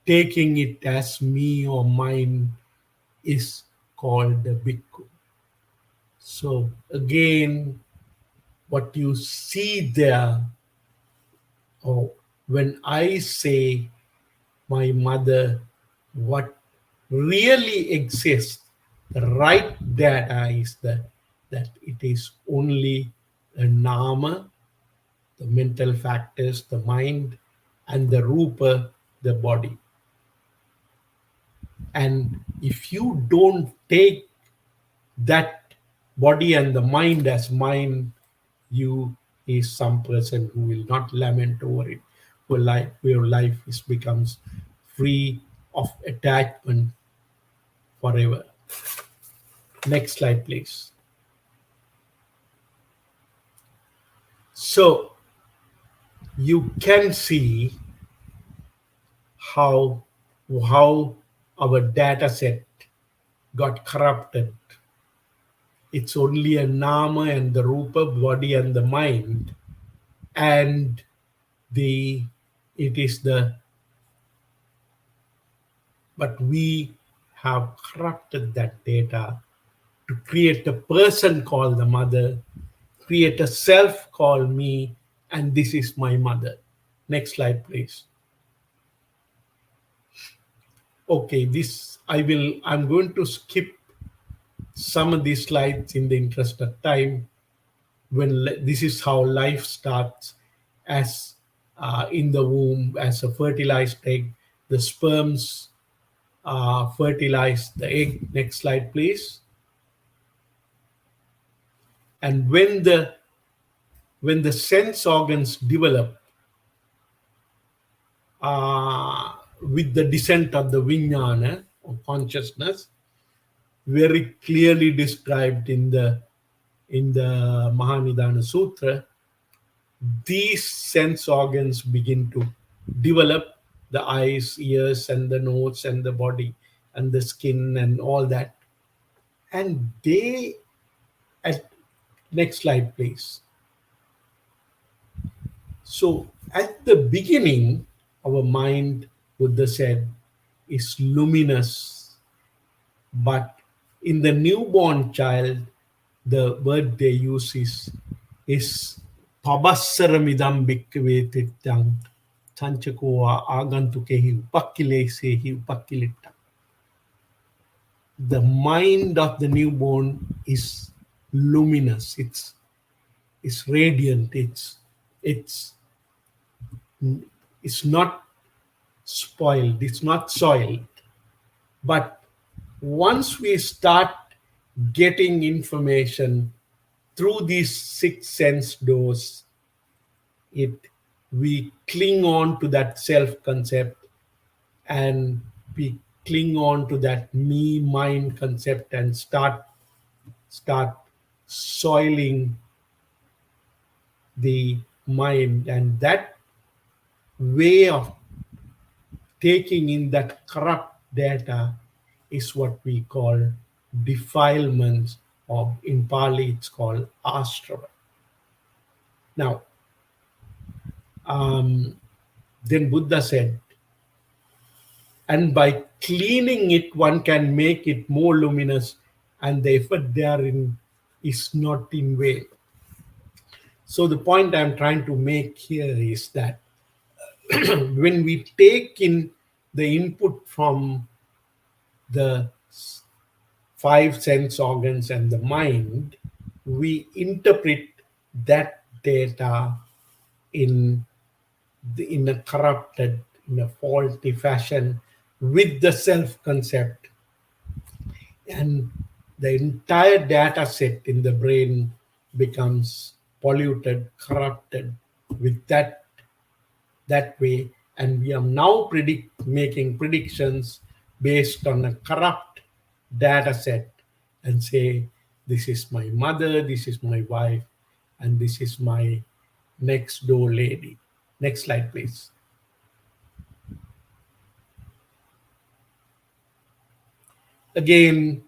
Speaker 2: taking it as me or mine, is called the bhikkhu. So again, what you see there, or when I say my mother, what really exists, the right data is that it is only a nama, the mental factors, the mind, and the rupa, the body. And if you don't take that body and the mind as mine, you is some person who will not lament over it, where life becomes free of attachment forever. Next slide, please. So you can see how our data set got corrupted. It's only a nama and the rupa, body and the mind, and it is the but we have corrupted that data to create a person called the mother, create a self called me, and this is my mother. Next slide, please. Okay, I'm going to skip some of these slides in the interest of time. This is how life starts, as in the womb, as a fertilized egg. The sperms fertilize the egg. Next slide, please. And when the sense organs develop with the descent of the vijnana or consciousness, very clearly described in the Mahanidana Sutra, these sense organs begin to develop: the eyes, ears, and the nose, and the body, and the skin, and all that. And next slide, please. So at the beginning, our mind, Buddha said, is luminous. But in the newborn child, the word they use is pabassaramidam bhikkhave tittang chanchakoa agantukehi upakkilesehi upakkilitta. The mind of the newborn is luminous. It's radiant. It's It's not spoiled, it's not soiled. But once we start getting information through these six sense doors, it we cling on to that self concept, and we cling on to that me mind concept and start soiling the mind. And that way of taking in that corrupt data is what we call defilements, or in Pali it's called astrava. Now, then Buddha said, and by cleaning it, one can make it more luminous, and the effort therein is not in vain. So, the point I'm trying to make here is that when we take in the input from the five sense organs and the mind, we interpret that data in in a corrupted, in a faulty fashion with the self concept, and the entire data set in the brain becomes polluted, corrupted with that way. And we are now making predictions based on a corrupt data set, and say, this is my mother, this is my wife, and this is my next door lady. Next slide, please. Again,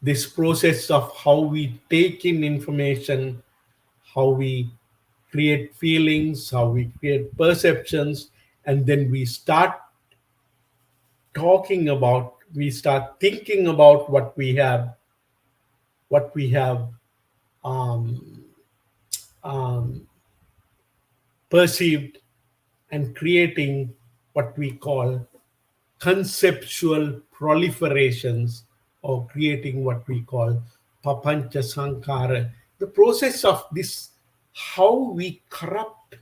Speaker 2: this process of how we take in information, how we create feelings, how we create perceptions, and then we start thinking about what we have um, um, perceived, and creating what we call conceptual proliferations, or creating what we call papancha sankara. The process of this, how we corrupt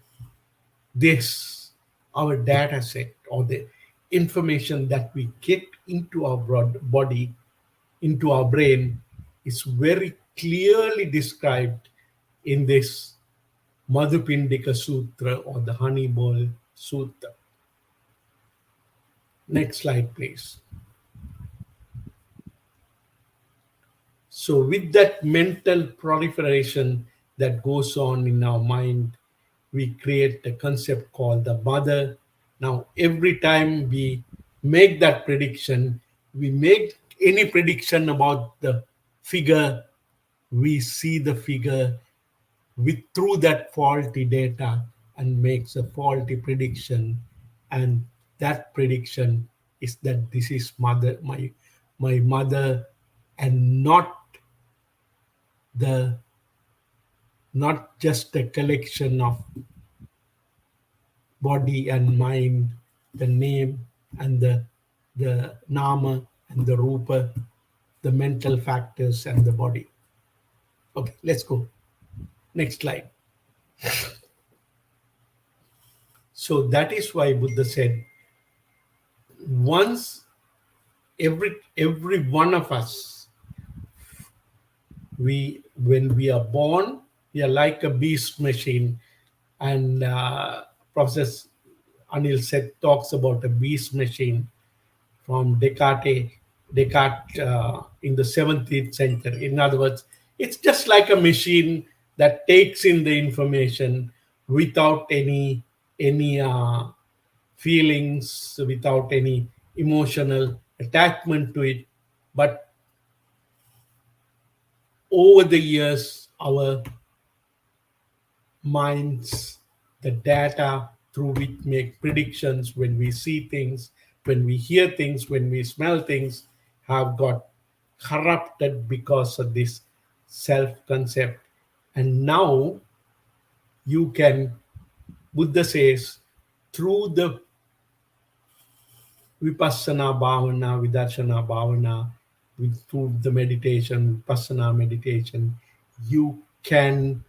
Speaker 2: this, our data set, or the information that we get into our body, into our brain, is very clearly described in this Madhupindika Sutra, or the Honey Bowl Sutra. Next slide, please. So, with that mental proliferation that goes on in our mind, we create a concept called the mother. Now, every time we make that prediction, we make any prediction about the figure, we see the figure through that faulty data and makes a faulty prediction. And that prediction is that this is my mother, and the not just a collection of body and mind, the name and the nama and the rupa, the mental factors and the body. Okay, let's go. Next slide. So that is why Buddha said, once every one of us, when we are born, we are like a beast machine. And Professor Anil Seth talks about a beast machine from Descartes in the 17th century. In other words, it's just like a machine that takes in the information without any feelings, without any emotional attachment to it. But over the years, our minds, the data through which make predictions, when we see things, when we hear things, when we smell things, have got corrupted because of this self-concept. And now you can, Buddha says, through the vipassana bhavana, vidarshana bhavana, through the meditation, vipassana meditation, you can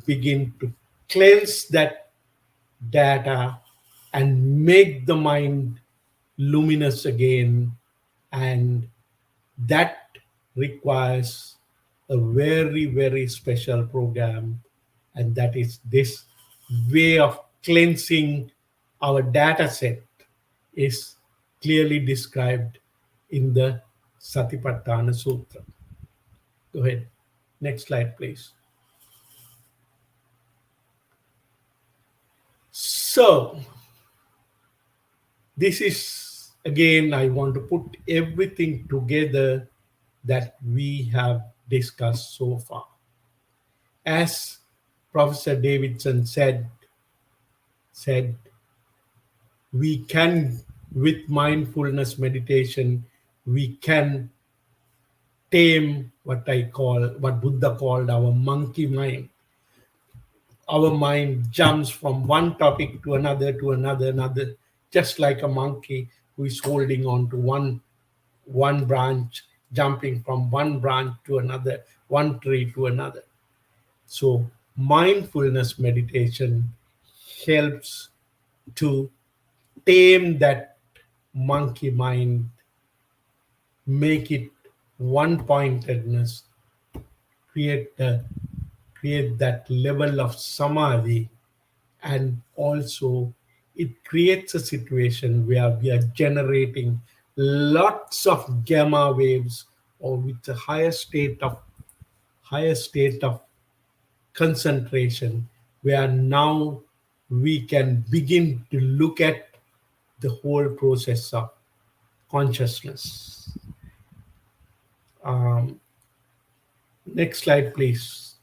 Speaker 2: begin to cleanse that data and make the mind luminous again. And that requires a very, very special program, and that is this way of cleansing our data set is clearly described in the Satipatthana Sutra. Go ahead. Next slide, please. So, this is again, I want to put everything together that we have discussed so far. As Professor Davidson said we can, with mindfulness meditation, we can tame what Buddha called our monkey mind. Our mind jumps from one topic to another, just like a monkey who is holding on to one branch, jumping from one branch to another, one tree to another. So mindfulness meditation helps to tame that monkey mind, make it one pointedness, create that level of samadhi, and also it creates a situation where we are generating lots of gamma waves, or with a higher state of concentration, where now we can begin to look at the whole process of consciousness. Um, Next slide, please.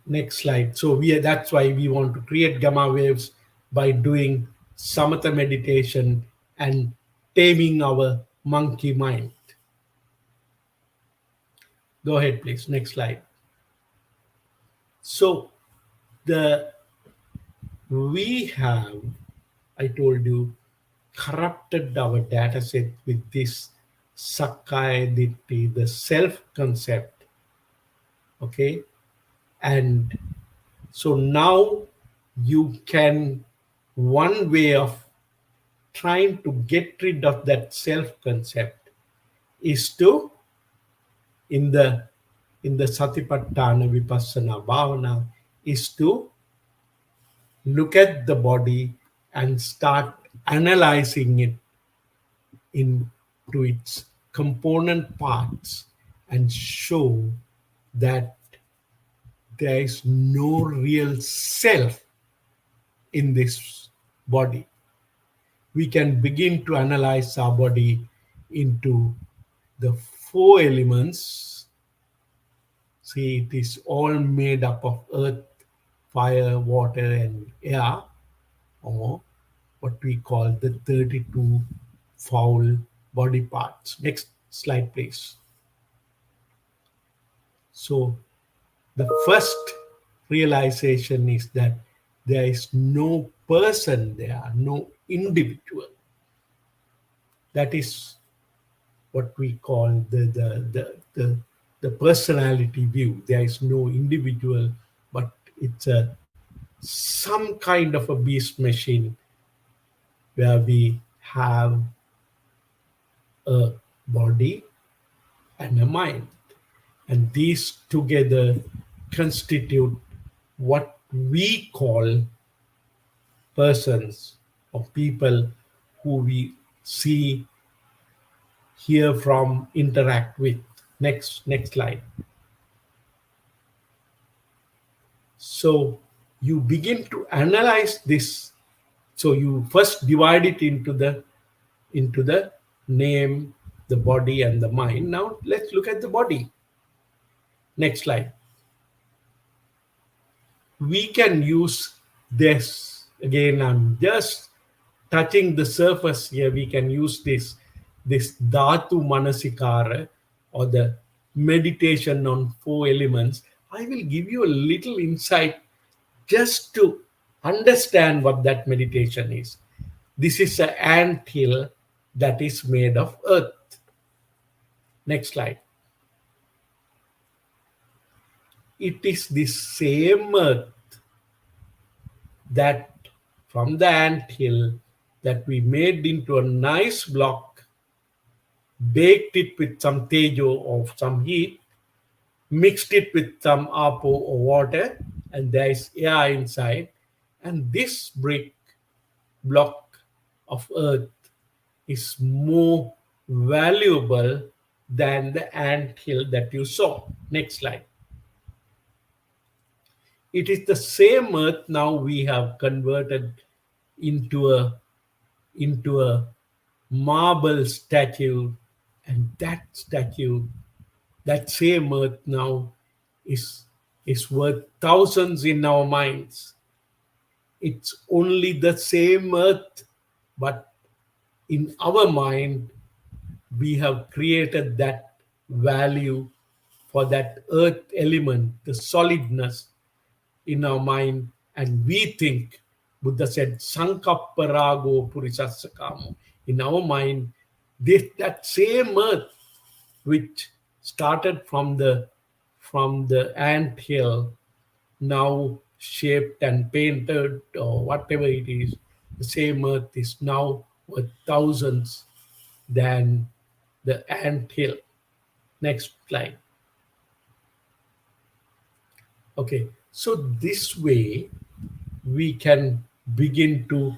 Speaker 2: Next slide. So that's why we want to create gamma waves by doing samatha meditation and taming our monkey mind. Go ahead, please. Next slide. So the we have, I told you, corrupted our data set with this Sakkaya Ditthi, the self concept. Okay. And so now you can, one way of trying to get rid of that self concept is to, in the Satipatthana Vipassana Bhavana, is to look at the body and start analyzing it into its component parts and show that there is no real self in this body. We can begin to analyze our body into the four elements. See, it is all made up of earth, fire, water, and air, or what we call the 32 foul body parts. Next slide, please. So, the first realization is that there is no person there, no individual. That is what we call the personality view. There is no individual, but it's some kind of a beast machine where we have a body and a mind. And these together constitute what we call persons or people who we see, hear from, interact with. Next slide. So you begin to analyze this. So you first divide it into the name, the body, and the mind. Now let's look at the body. Next slide. We can use this again. I'm just touching the surface here. We can use this dhatu manasikara, or the meditation on four elements. I will give you a little insight just to understand what that meditation is. This is an ant hill that is made of earth. Next slide. It is the same earth that from the ant hill that we made into a nice block, baked it with some tejo or some heat, mixed it with some apo or water, and there is air inside. And this brick block of earth is more valuable than the ant hill that you saw. Next slide. It is the same earth now we have converted into a marble statue, and that statue, that same earth now is worth thousands in our minds. It's only the same earth, but in our mind we have created that value for that earth element, the solidness in our mind, and we think, Buddha said, Sankapparago Purisasakamo. In our mind, that same earth which started from the ant hill, now shaped and painted or whatever it is, the same earth is now worth thousands than the ant hill. Next slide. Okay, so this way we can begin to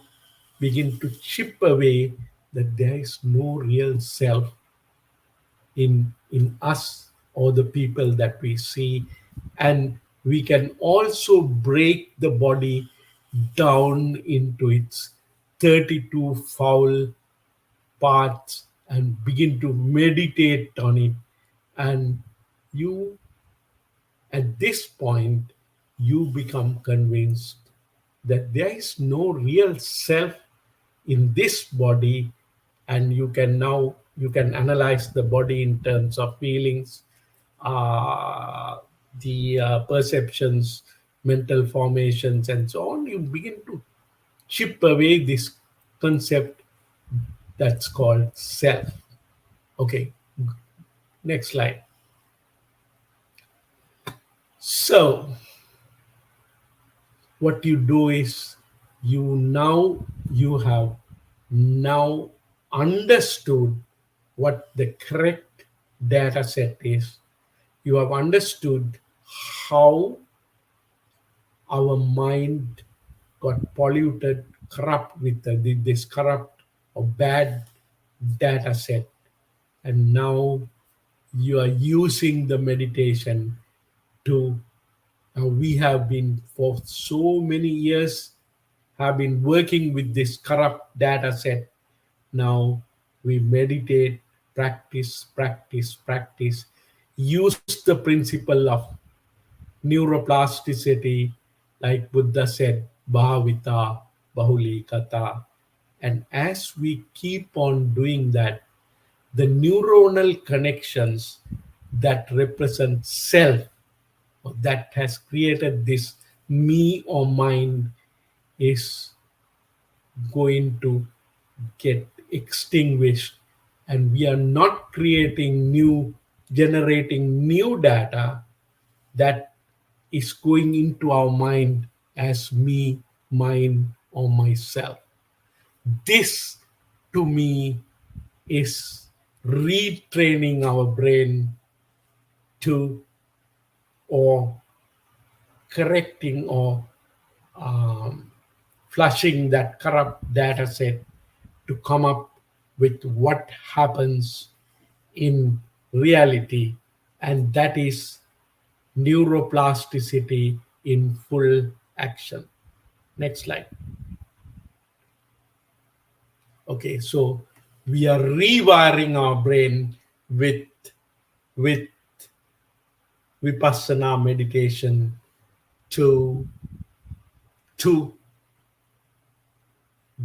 Speaker 2: chip away that there is no real self in us or the people that we see, and we can also break the body down into its 32 foul parts and begin to meditate on it. And you, at this point, you become convinced that there is no real self in this body, and you can analyze the body in terms of feelings, the perceptions, mental formations, and so on. You begin to chip away this concept that's called self. Okay, next slide. So what you do is you have now understood what the correct data set is. You have understood how our mind got polluted, corrupt with this corrupt or bad data set. And now you are using the meditation to, we have been for so many years have been working with this corrupt data set. Now we meditate, practice, use the principle of neuroplasticity, like Buddha said, Bhavita, Bahuli Kata. And as we keep on doing that, the neuronal connections that represent self, or that has created this me or mind, is going to get extinguished, and we are not generating new data that is going into our mind as me, mine, or myself. This, to me, is retraining our brain to, or correcting or flushing that corrupt data set to come up with what happens in reality, and that is neuroplasticity in full action. Next slide. Okay, so we are rewiring our brain with vipassana meditation to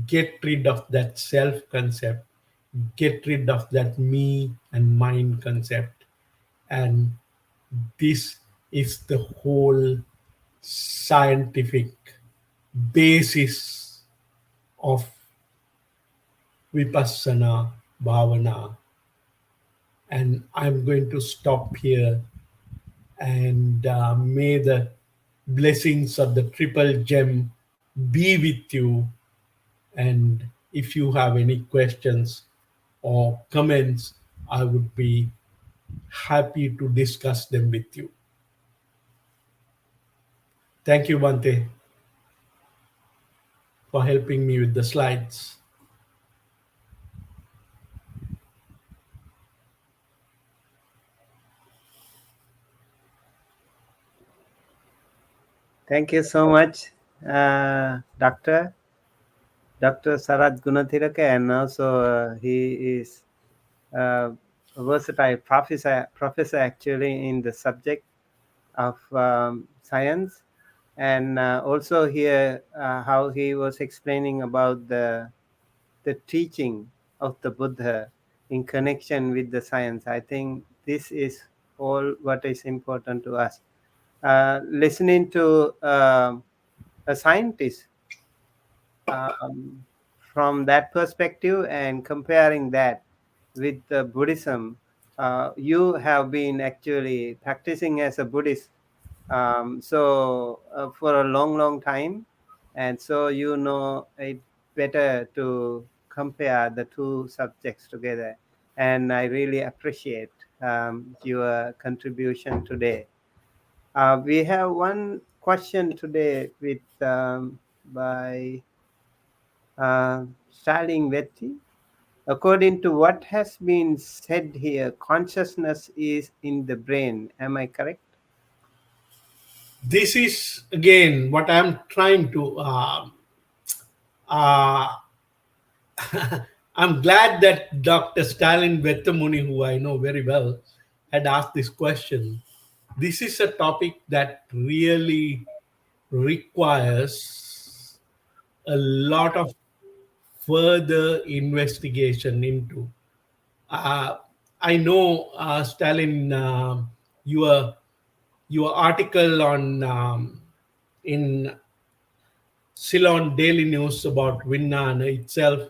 Speaker 2: get rid of that self concept, get rid of that me and mind concept. And this is the whole scientific basis of vipassana bhavana. And I'm going to stop here, and may the blessings of the triple gem be with you. And if you have any questions or comments, I would be happy to discuss them with you. Thank you, Bante, for helping me with the slides.
Speaker 1: Thank you so much, Dr. Sarath Gunatilake, and also he is a versatile professor actually in the subject of science, and also here how he was explaining about the teaching of the Buddha in connection with the science. I think this is all what is important to us. Listening to a scientist um, from that perspective and comparing that with the Buddhism, you have been actually practicing as a Buddhist for a long time, and so you know it better to compare the two subjects together. And I really appreciate your contribution today. We have one question today with by Stalin Vetti. According to what has been said here, consciousness is in the brain. Am I correct?
Speaker 2: This is again what I'm trying to. Uh, I'm glad that Dr. Stalin Vettamuni, who I know very well, had asked this question. This is a topic that really requires a lot of further investigation into. Uh, I know, Stalin, your article on in Ceylon Daily News about Vinnan itself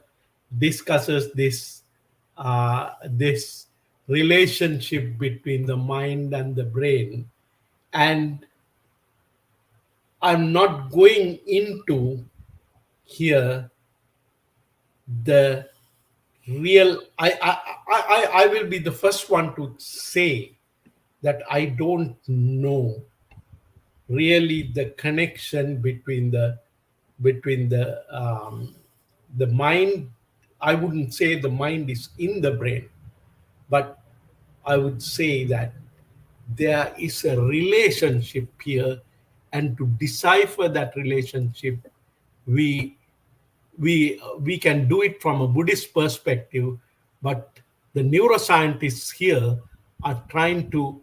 Speaker 2: discusses this relationship between the mind and the brain, and I'm not going into here the real. I will be the first one to say that I don't know really the connection between the mind. I wouldn't say the mind is in the brain, but I would say that there is a relationship here, and to decipher that relationship, we we can do it from a Buddhist perspective, but the neuroscientists here are trying to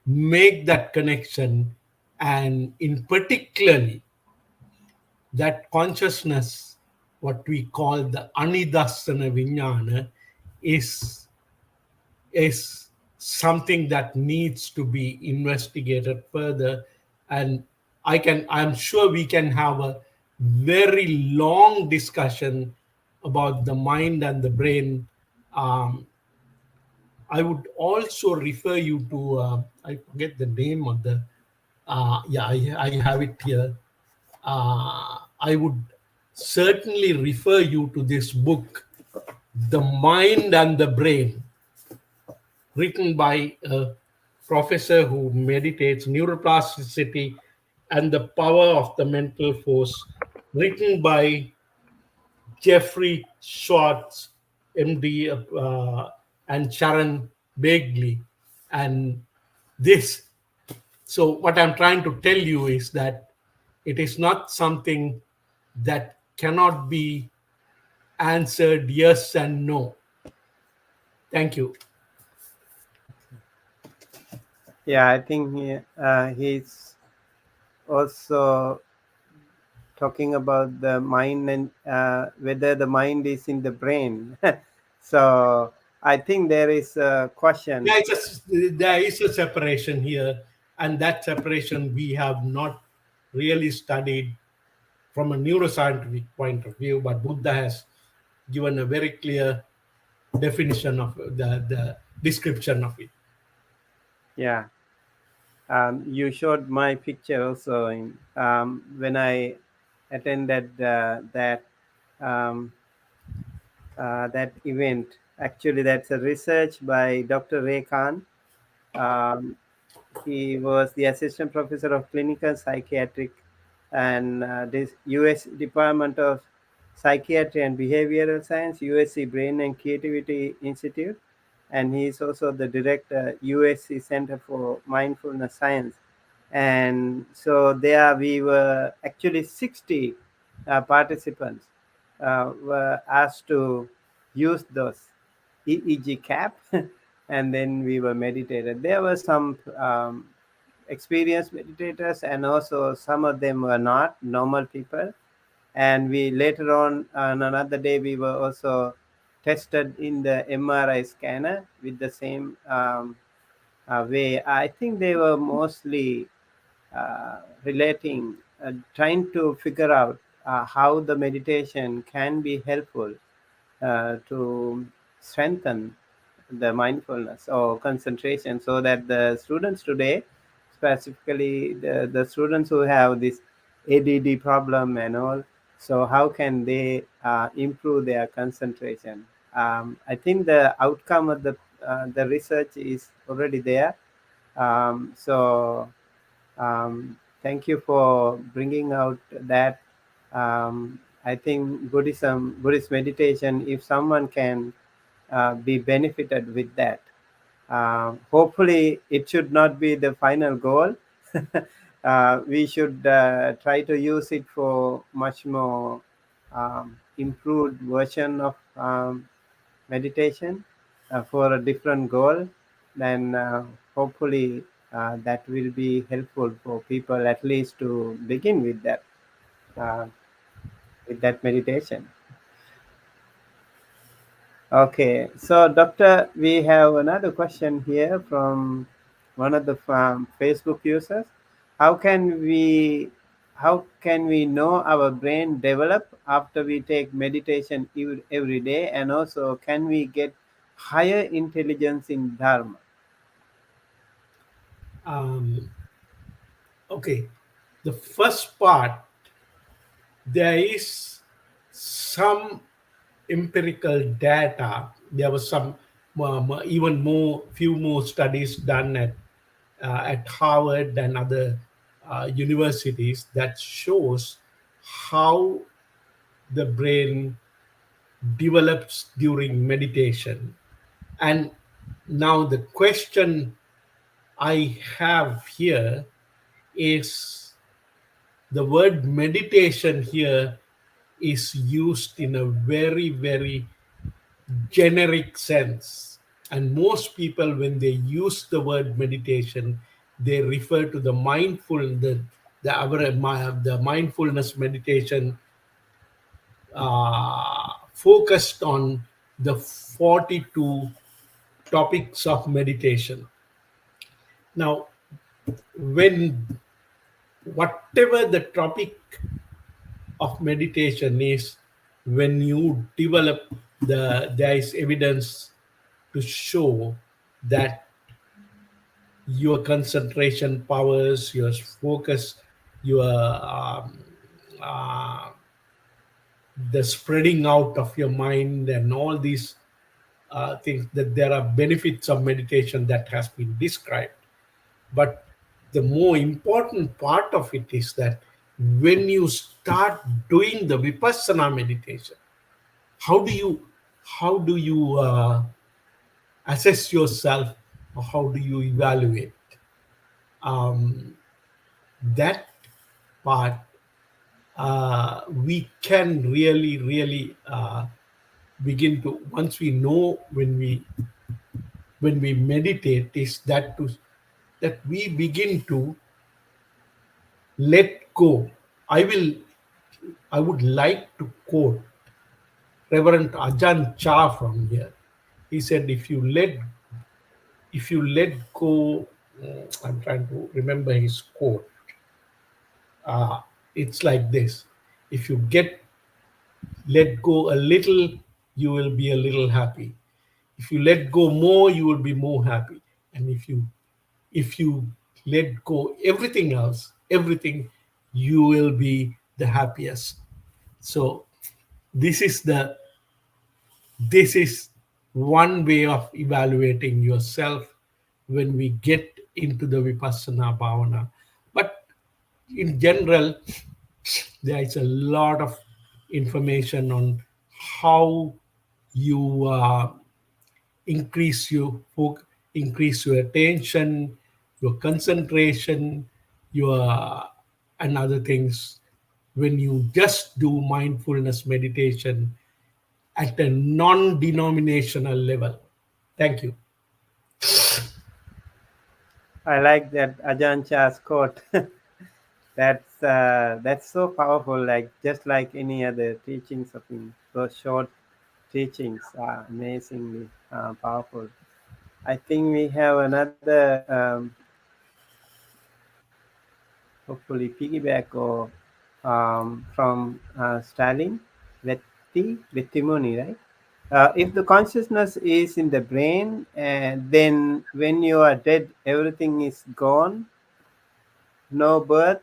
Speaker 2: make that connection, and in particularly that consciousness, what we call the anidasana vijnana, is is something that needs to be investigated further. And I'm sure we can have a very long discussion about the mind and the brain. um, I would also refer you to I forget the name of the yeah, I have it here. I would certainly refer you to this book, The Mind and the Brain, written by a professor who meditates neuroplasticity and the power of the mental force, written by Jeffrey Schwartz, MD, and Sharon Begley. And this, so what I'm trying to tell you is that it is not something that cannot be answered yes and no. Thank you.
Speaker 1: Yeah, I think he's also talking about the mind and whether the mind is in the brain. So I think there is a question.
Speaker 2: There is a separation here, and that separation we have not really studied from a neuroscientific point of view, but Buddha has given a very clear definition of the description of it.
Speaker 1: Yeah, you showed my picture also in when I attended um, that event. Actually, that's a research by Dr. Ray Khan. Um, he was the assistant professor of clinical psychiatric and this U.S. Department of Psychiatry and Behavioral Science, USC Brain and Creativity Institute, and he is also the director, USC Center for Mindfulness Science. And so there we were actually 60 participants were asked to use those EEG cap, and then we were meditated. There were some experienced meditators, and also some of them were not normal people. And we later on another day, we were also tested in the MRI scanner with the same way. I think they were mostly relating, trying to figure out how the meditation can be helpful to strengthen the mindfulness or concentration, so that the students today, specifically the students who have this ADD problem and all, so how can they improve their concentration? I think the outcome of the research is already there. So thank you for bringing out that. I think Buddhist meditation, if someone can be benefited with that, hopefully it should not be the final goal. We should try to use it for much more improved version of meditation for a different goal. Then hopefully that will be helpful for people, at least to begin uh, with that meditation. Okay, so doctor, we have another question here from one of the Facebook users. How can we how can we know our brain develop after we take meditation every day, and also can we get higher intelligence in Dharma?
Speaker 2: Um, okay, the first part, there is some empirical data. There was some even more few more studies done at Harvard and other universities that shows how the brain develops during meditation. And now the question I have here is, the word meditation here is used in a very, very generic sense. And most people, when they use the word meditation, they refer to the the mindfulness meditation focused on the 42 topics of meditation. Now, when whatever the topic of meditation is, when you develop there is evidence to show that your concentration powers, your focus, your uh, the spreading out of your mind, and all these things, that there are benefits of meditation that has been described. But the more important part of it is that when you start doing the vipassana meditation, how do you assess yourself, or how do you evaluate um, that part? We can really begin to, once we know, when we meditate, is that we begin to let go. I would like to quote Reverend Ajahn Chah from here. He said, if you let go, I'm trying to remember his quote. It's like this: if you let go a little, you will be a little happy. If you let go more, you will be more happy. And if you let go everything else, everything, you will be the happiest. So this is the this is one way of evaluating yourself when we get into the vipassana bhavana. But in general, there is a lot of information on how you increase your increase your attention, your concentration, your and other things when you just do mindfulness meditation at a non-denominational level. Thank you.
Speaker 1: I like that Ajahn Chah's quote. That's so powerful. Like just like any other teachings of him, those short teachings are amazingly powerful. I think we have another, hopefully piggyback or from Stalin, Vettimuni, right? If the consciousness is in the brain, and then when you are dead, everything is gone, no birth.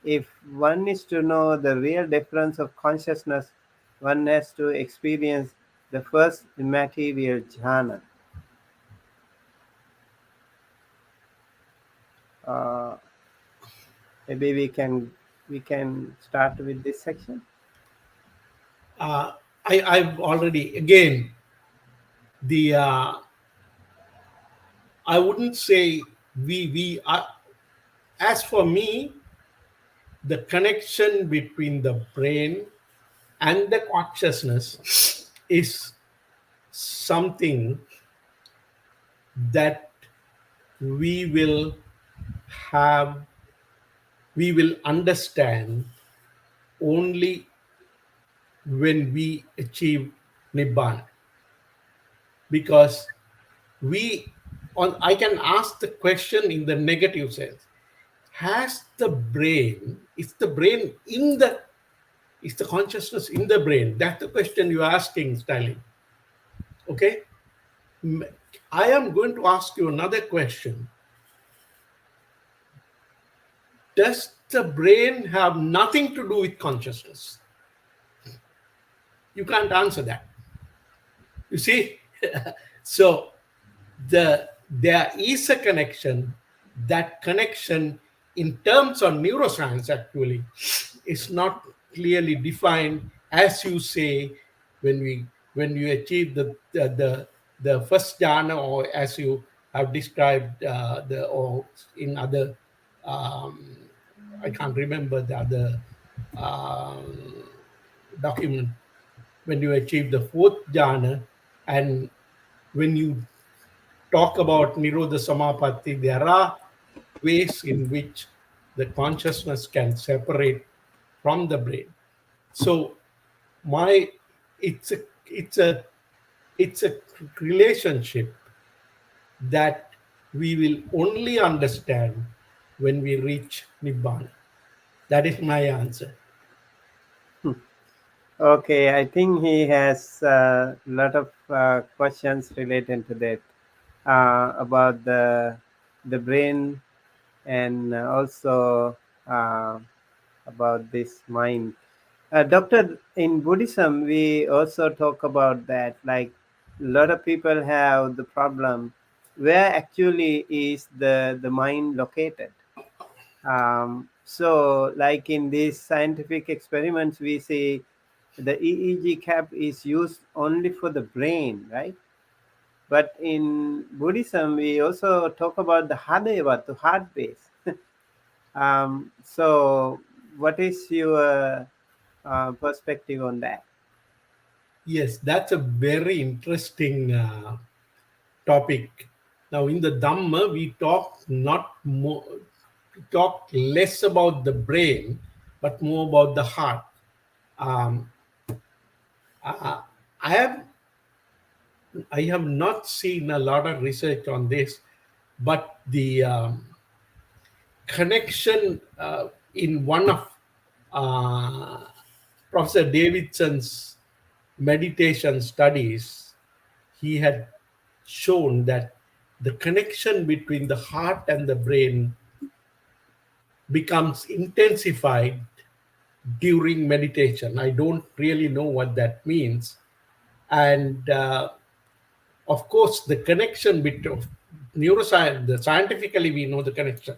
Speaker 1: If one is to know the real difference of consciousness, one has to experience the first immaterial jhana. Uh, Maybe we can start with this section.
Speaker 2: I've already again the I wouldn't say we as for me, the connection between the brain and the consciousness is something that we will have we will understand only when we achieve nibbana, because we on I can ask the question in the negative sense. Has the brain is the brain in the is the consciousness in the brain? That's the question you're asking, Stanley. Okay. I am going to ask you another question. Does the brain have nothing to do with consciousness? You can't answer that. You see? So there is a connection. That connection in terms of neuroscience actually is not clearly defined, as you say, when you achieve the first jhana, or as you have described the or in other um, I can't remember the other um, document, when you achieve the fourth jhana, and when you talk about Nirodha Samapatti, there are ways in which the consciousness can separate from the brain. So my it's a it's a it's a relationship that we will only understand when we reach Nibbana. That is my answer.
Speaker 1: Okay, I think he has a lot of questions related to that, about the brain, and also uh, about this mind. Doctor, in Buddhism, we also talk about that. Like a lot of people have the problem, where actually is the mind located? So, like in these scientific experiments, we see the EEG cap is used only for the brain, right? But in Buddhism, we also talk about the Hadeva, the heart base. So, what is your perspective on that?
Speaker 2: Yes, that's a very interesting topic. Now, in the Dhamma, we talk not more, we talk less about the brain, but more about the heart. Um, I have I have not seen a lot of research on this, but the connection in one of uh, Professor Davidson's meditation studies, he had shown that the connection between the heart and the brain becomes intensified during meditation. I don't really know what that means. And of course, the connection between neuroscience, the scientifically we know the connection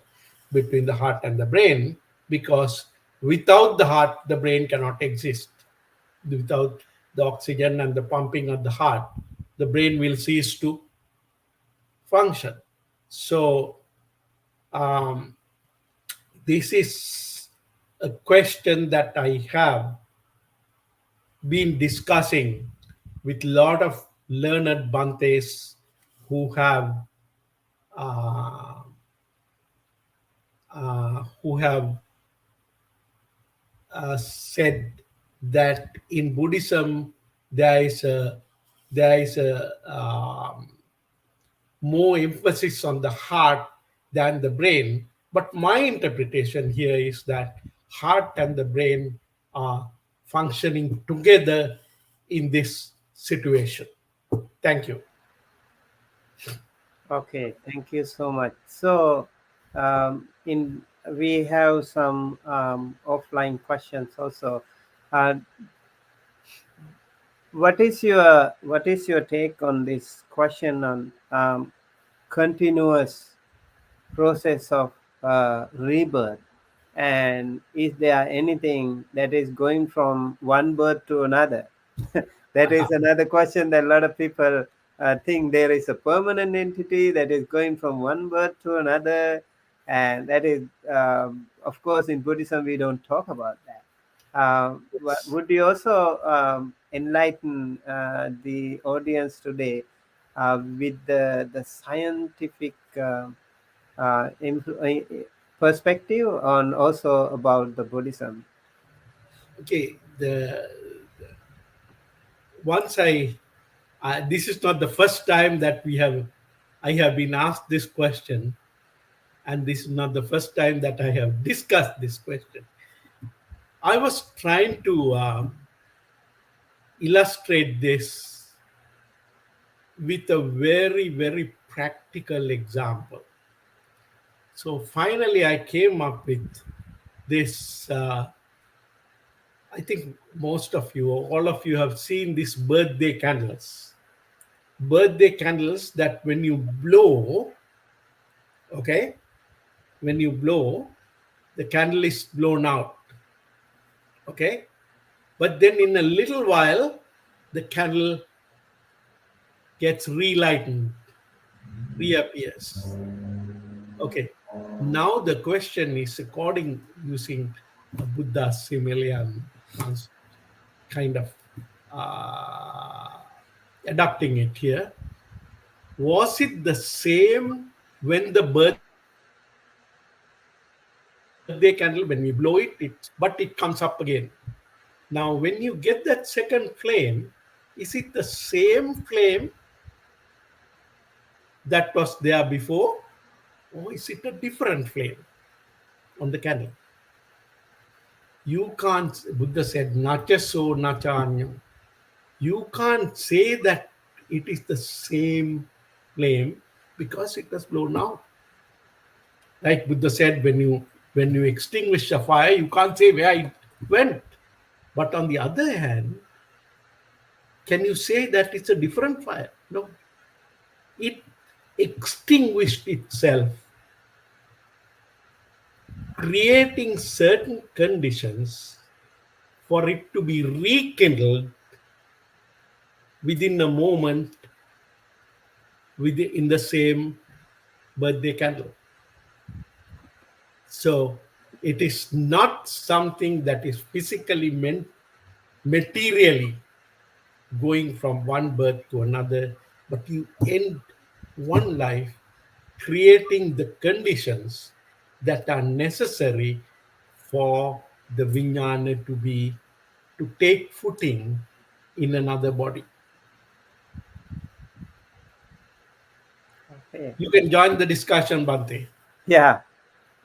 Speaker 2: between the heart and the brain, because without the heart, the brain cannot exist. Without the oxygen and the pumping of the heart, the brain will cease to function. So, um, this is a question that I have been discussing with a lot of learned Bantes who have uh, who have said that in Buddhism there is a more emphasis on the heart than the brain. But my interpretation here is that heart and the brain are functioning together in this situation. Thank you.
Speaker 1: Okay, thank you so much. So, in we have some offline questions also. Uh, what is your take on this question on continuous process of rebirth, and is there anything that is going from one birth to another? That is another question that a lot of people think there is a permanent entity that is going from one birth to another, and that is, of course, in Buddhism we don't talk about that. Would you also enlighten the audience today with the scientific perspective on also about the Buddhism?
Speaker 2: Okay, the once this is not the first time that I have been asked this question, and this is not the first time that I have discussed this question. I was trying to illustrate this with a very, very practical example. So finally, I came up with this. I think most of you, all of you, have seen these birthday candles. Birthday candles that when you blow, okay, when you blow, the candle is blown out, okay, but then in a little while, the candle gets relightened, reappears. Okay. Now the question is, according using Buddha's simile and kind of uh, adapting it here, was it the same when the birthday candle, when we blow it, but it comes up again? Now, when you get that second flame, is it the same flame that was there before, or is it a different flame on the candle? You can't, Buddha said, nacha so nacha anyam. You can't say that it is the same flame because it was blown out. Like Buddha said, when you extinguish a fire, you can't say where it went. But on the other hand, can you say that it's a different fire? No. It extinguished itself, creating certain conditions for it to be rekindled within a moment in the same birthday candle. So it is not something that is physically materially going from one birth to another, but you end one life creating the conditions that are necessary for the vijnana to take footing in another body.
Speaker 1: Okay.
Speaker 2: You can join the discussion, Bante.
Speaker 1: Yeah.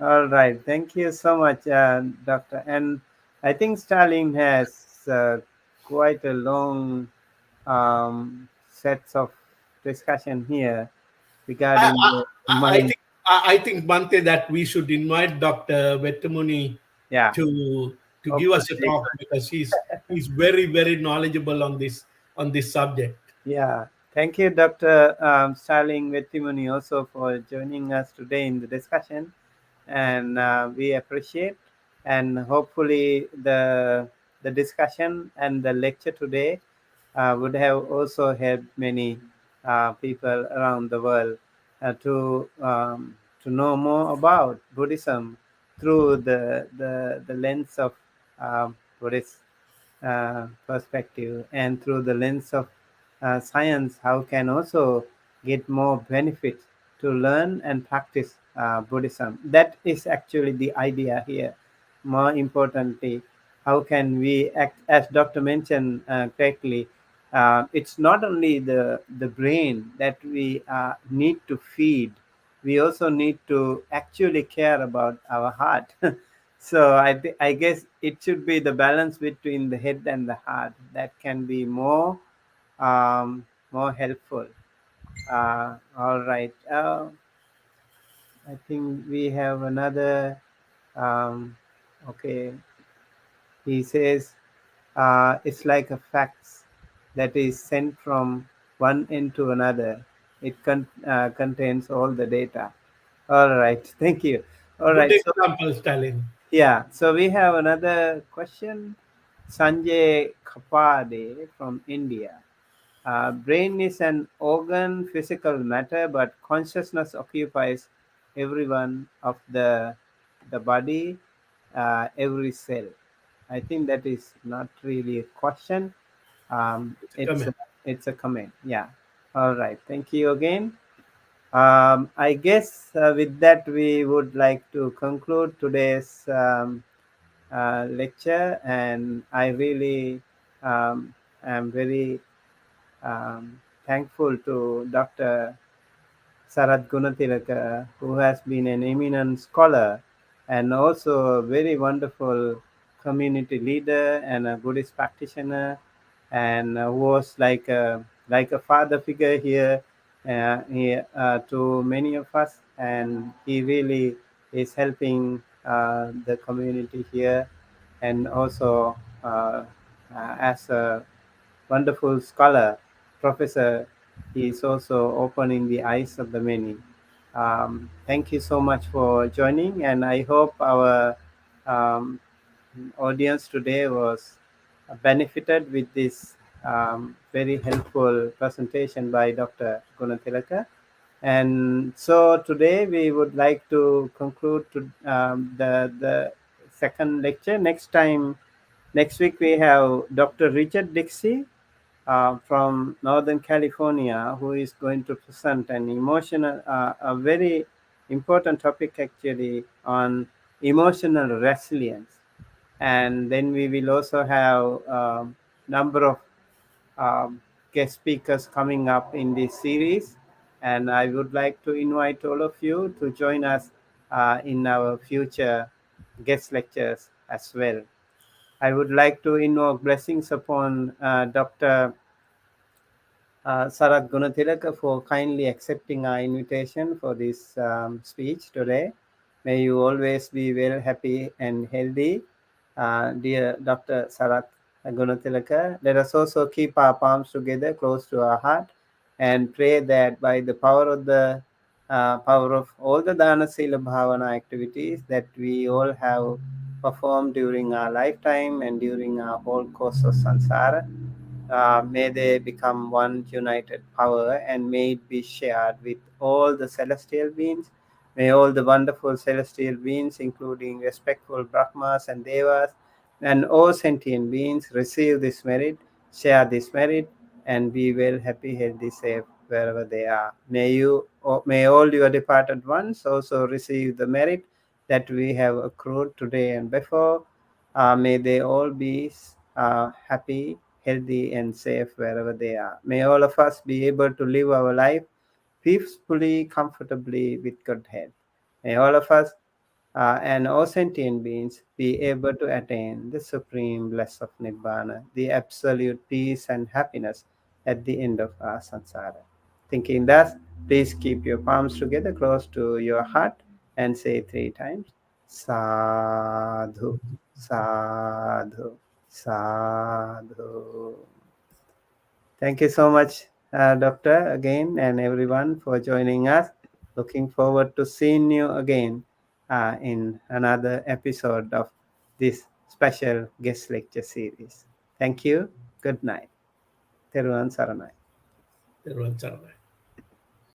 Speaker 1: All right. Thank you so much, Doctor. And I think Stalin has quite a long sets of discussion here
Speaker 2: I,
Speaker 1: regarding the
Speaker 2: I, I
Speaker 1: mind.
Speaker 2: think I think Bante that we should invite Dr. Vetamuni
Speaker 1: Yeah.
Speaker 2: to to give us a
Speaker 1: Hopefully,
Speaker 2: talk because he's very very knowledgeable on this subject.
Speaker 1: yeah. Thank you, Dr. Starling Vetimuni, also for joining us today in the discussion. And we appreciate, and hopefully the discussion and the lecture today would have also helped many people around the world to know more about Buddhism through the lens of Buddhist perspective, and through the lens of science, how can also get more benefits to learn and practice Buddhism. That is actually the idea here. More importantly, how can we act, as Dr. mentioned correctly, it's not only the brain that we need to feed, we also need to actually care about our heart. So I guess it should be the balance between the head and the heart that can be more helpful. All right. I think we have another. Um, okay. He says it's like a fax that is sent from one end to another. It contains all the data. All right. Thank you. All
Speaker 2: Good
Speaker 1: right. So
Speaker 2: example, Stalin.
Speaker 1: yeah, so we have another question. Sanjay Kapade from India. Brain is an organ, physical matter, but consciousness occupies every one of the body, every cell. I think that is not really a question.
Speaker 2: It's a
Speaker 1: It's
Speaker 2: comment.
Speaker 1: it's a comment. Yeah. All right. Thank you again. I guess with that we would like to conclude today's lecture, and I really am very thankful to Dr. Sarath Gunatilake, who has been an eminent scholar and also a very wonderful community leader and a Buddhist practitioner, and who was like a father figure here, to many of us, and he really is helping the community here, and also as a wonderful scholar, professor, he is also opening the eyes of the many. Thank you so much for joining, and I hope our um, audience today was benefited with this very helpful presentation by Dr. Gunatilaka. And so today we would like to conclude the second lecture. Next week we have Dr. Richard Dixie from Northern California, who is going to present a very important topic actually on emotional resilience. And then we will also have number of um, guest speakers coming up in this series. And I would like to invite all of you to join us in our future guest lectures as well. I would like to invoke blessings upon Dr. Sarath Gunatilake for kindly accepting our invitation for this speech today. May you always be well, happy, and healthy, dear Dr. Sarath Gunatilake. Let us also keep our palms together close to our heart and pray that by the power of all the Dana Sila Bhavana activities that we all have performed during our lifetime and during our whole course of samsara, may they become one united power, and may it be shared with all the celestial beings. May all the wonderful celestial beings, including respectful Brahmas and Devas, and all sentient beings, receive this merit, share this merit, and be well, happy, healthy, safe wherever they are. May all your departed ones also receive the merit that we have accrued today and before. May they all be happy, healthy, and safe wherever they are. May all of us be able to live our life peacefully, comfortably, with good health. May all of us and all sentient beings be able to attain the supreme bliss of Nibbana, the absolute peace and happiness at the end of our samsara. Thinking thus, please keep your palms together close to your heart and say 3 times Sadhu, Sadhu, sadhu. Thank you so much, Doctor, again, and everyone for joining us. Looking forward to seeing you again in another episode of this special guest lecture series. Thank you. Good night. Teruvan Saranai.
Speaker 2: There was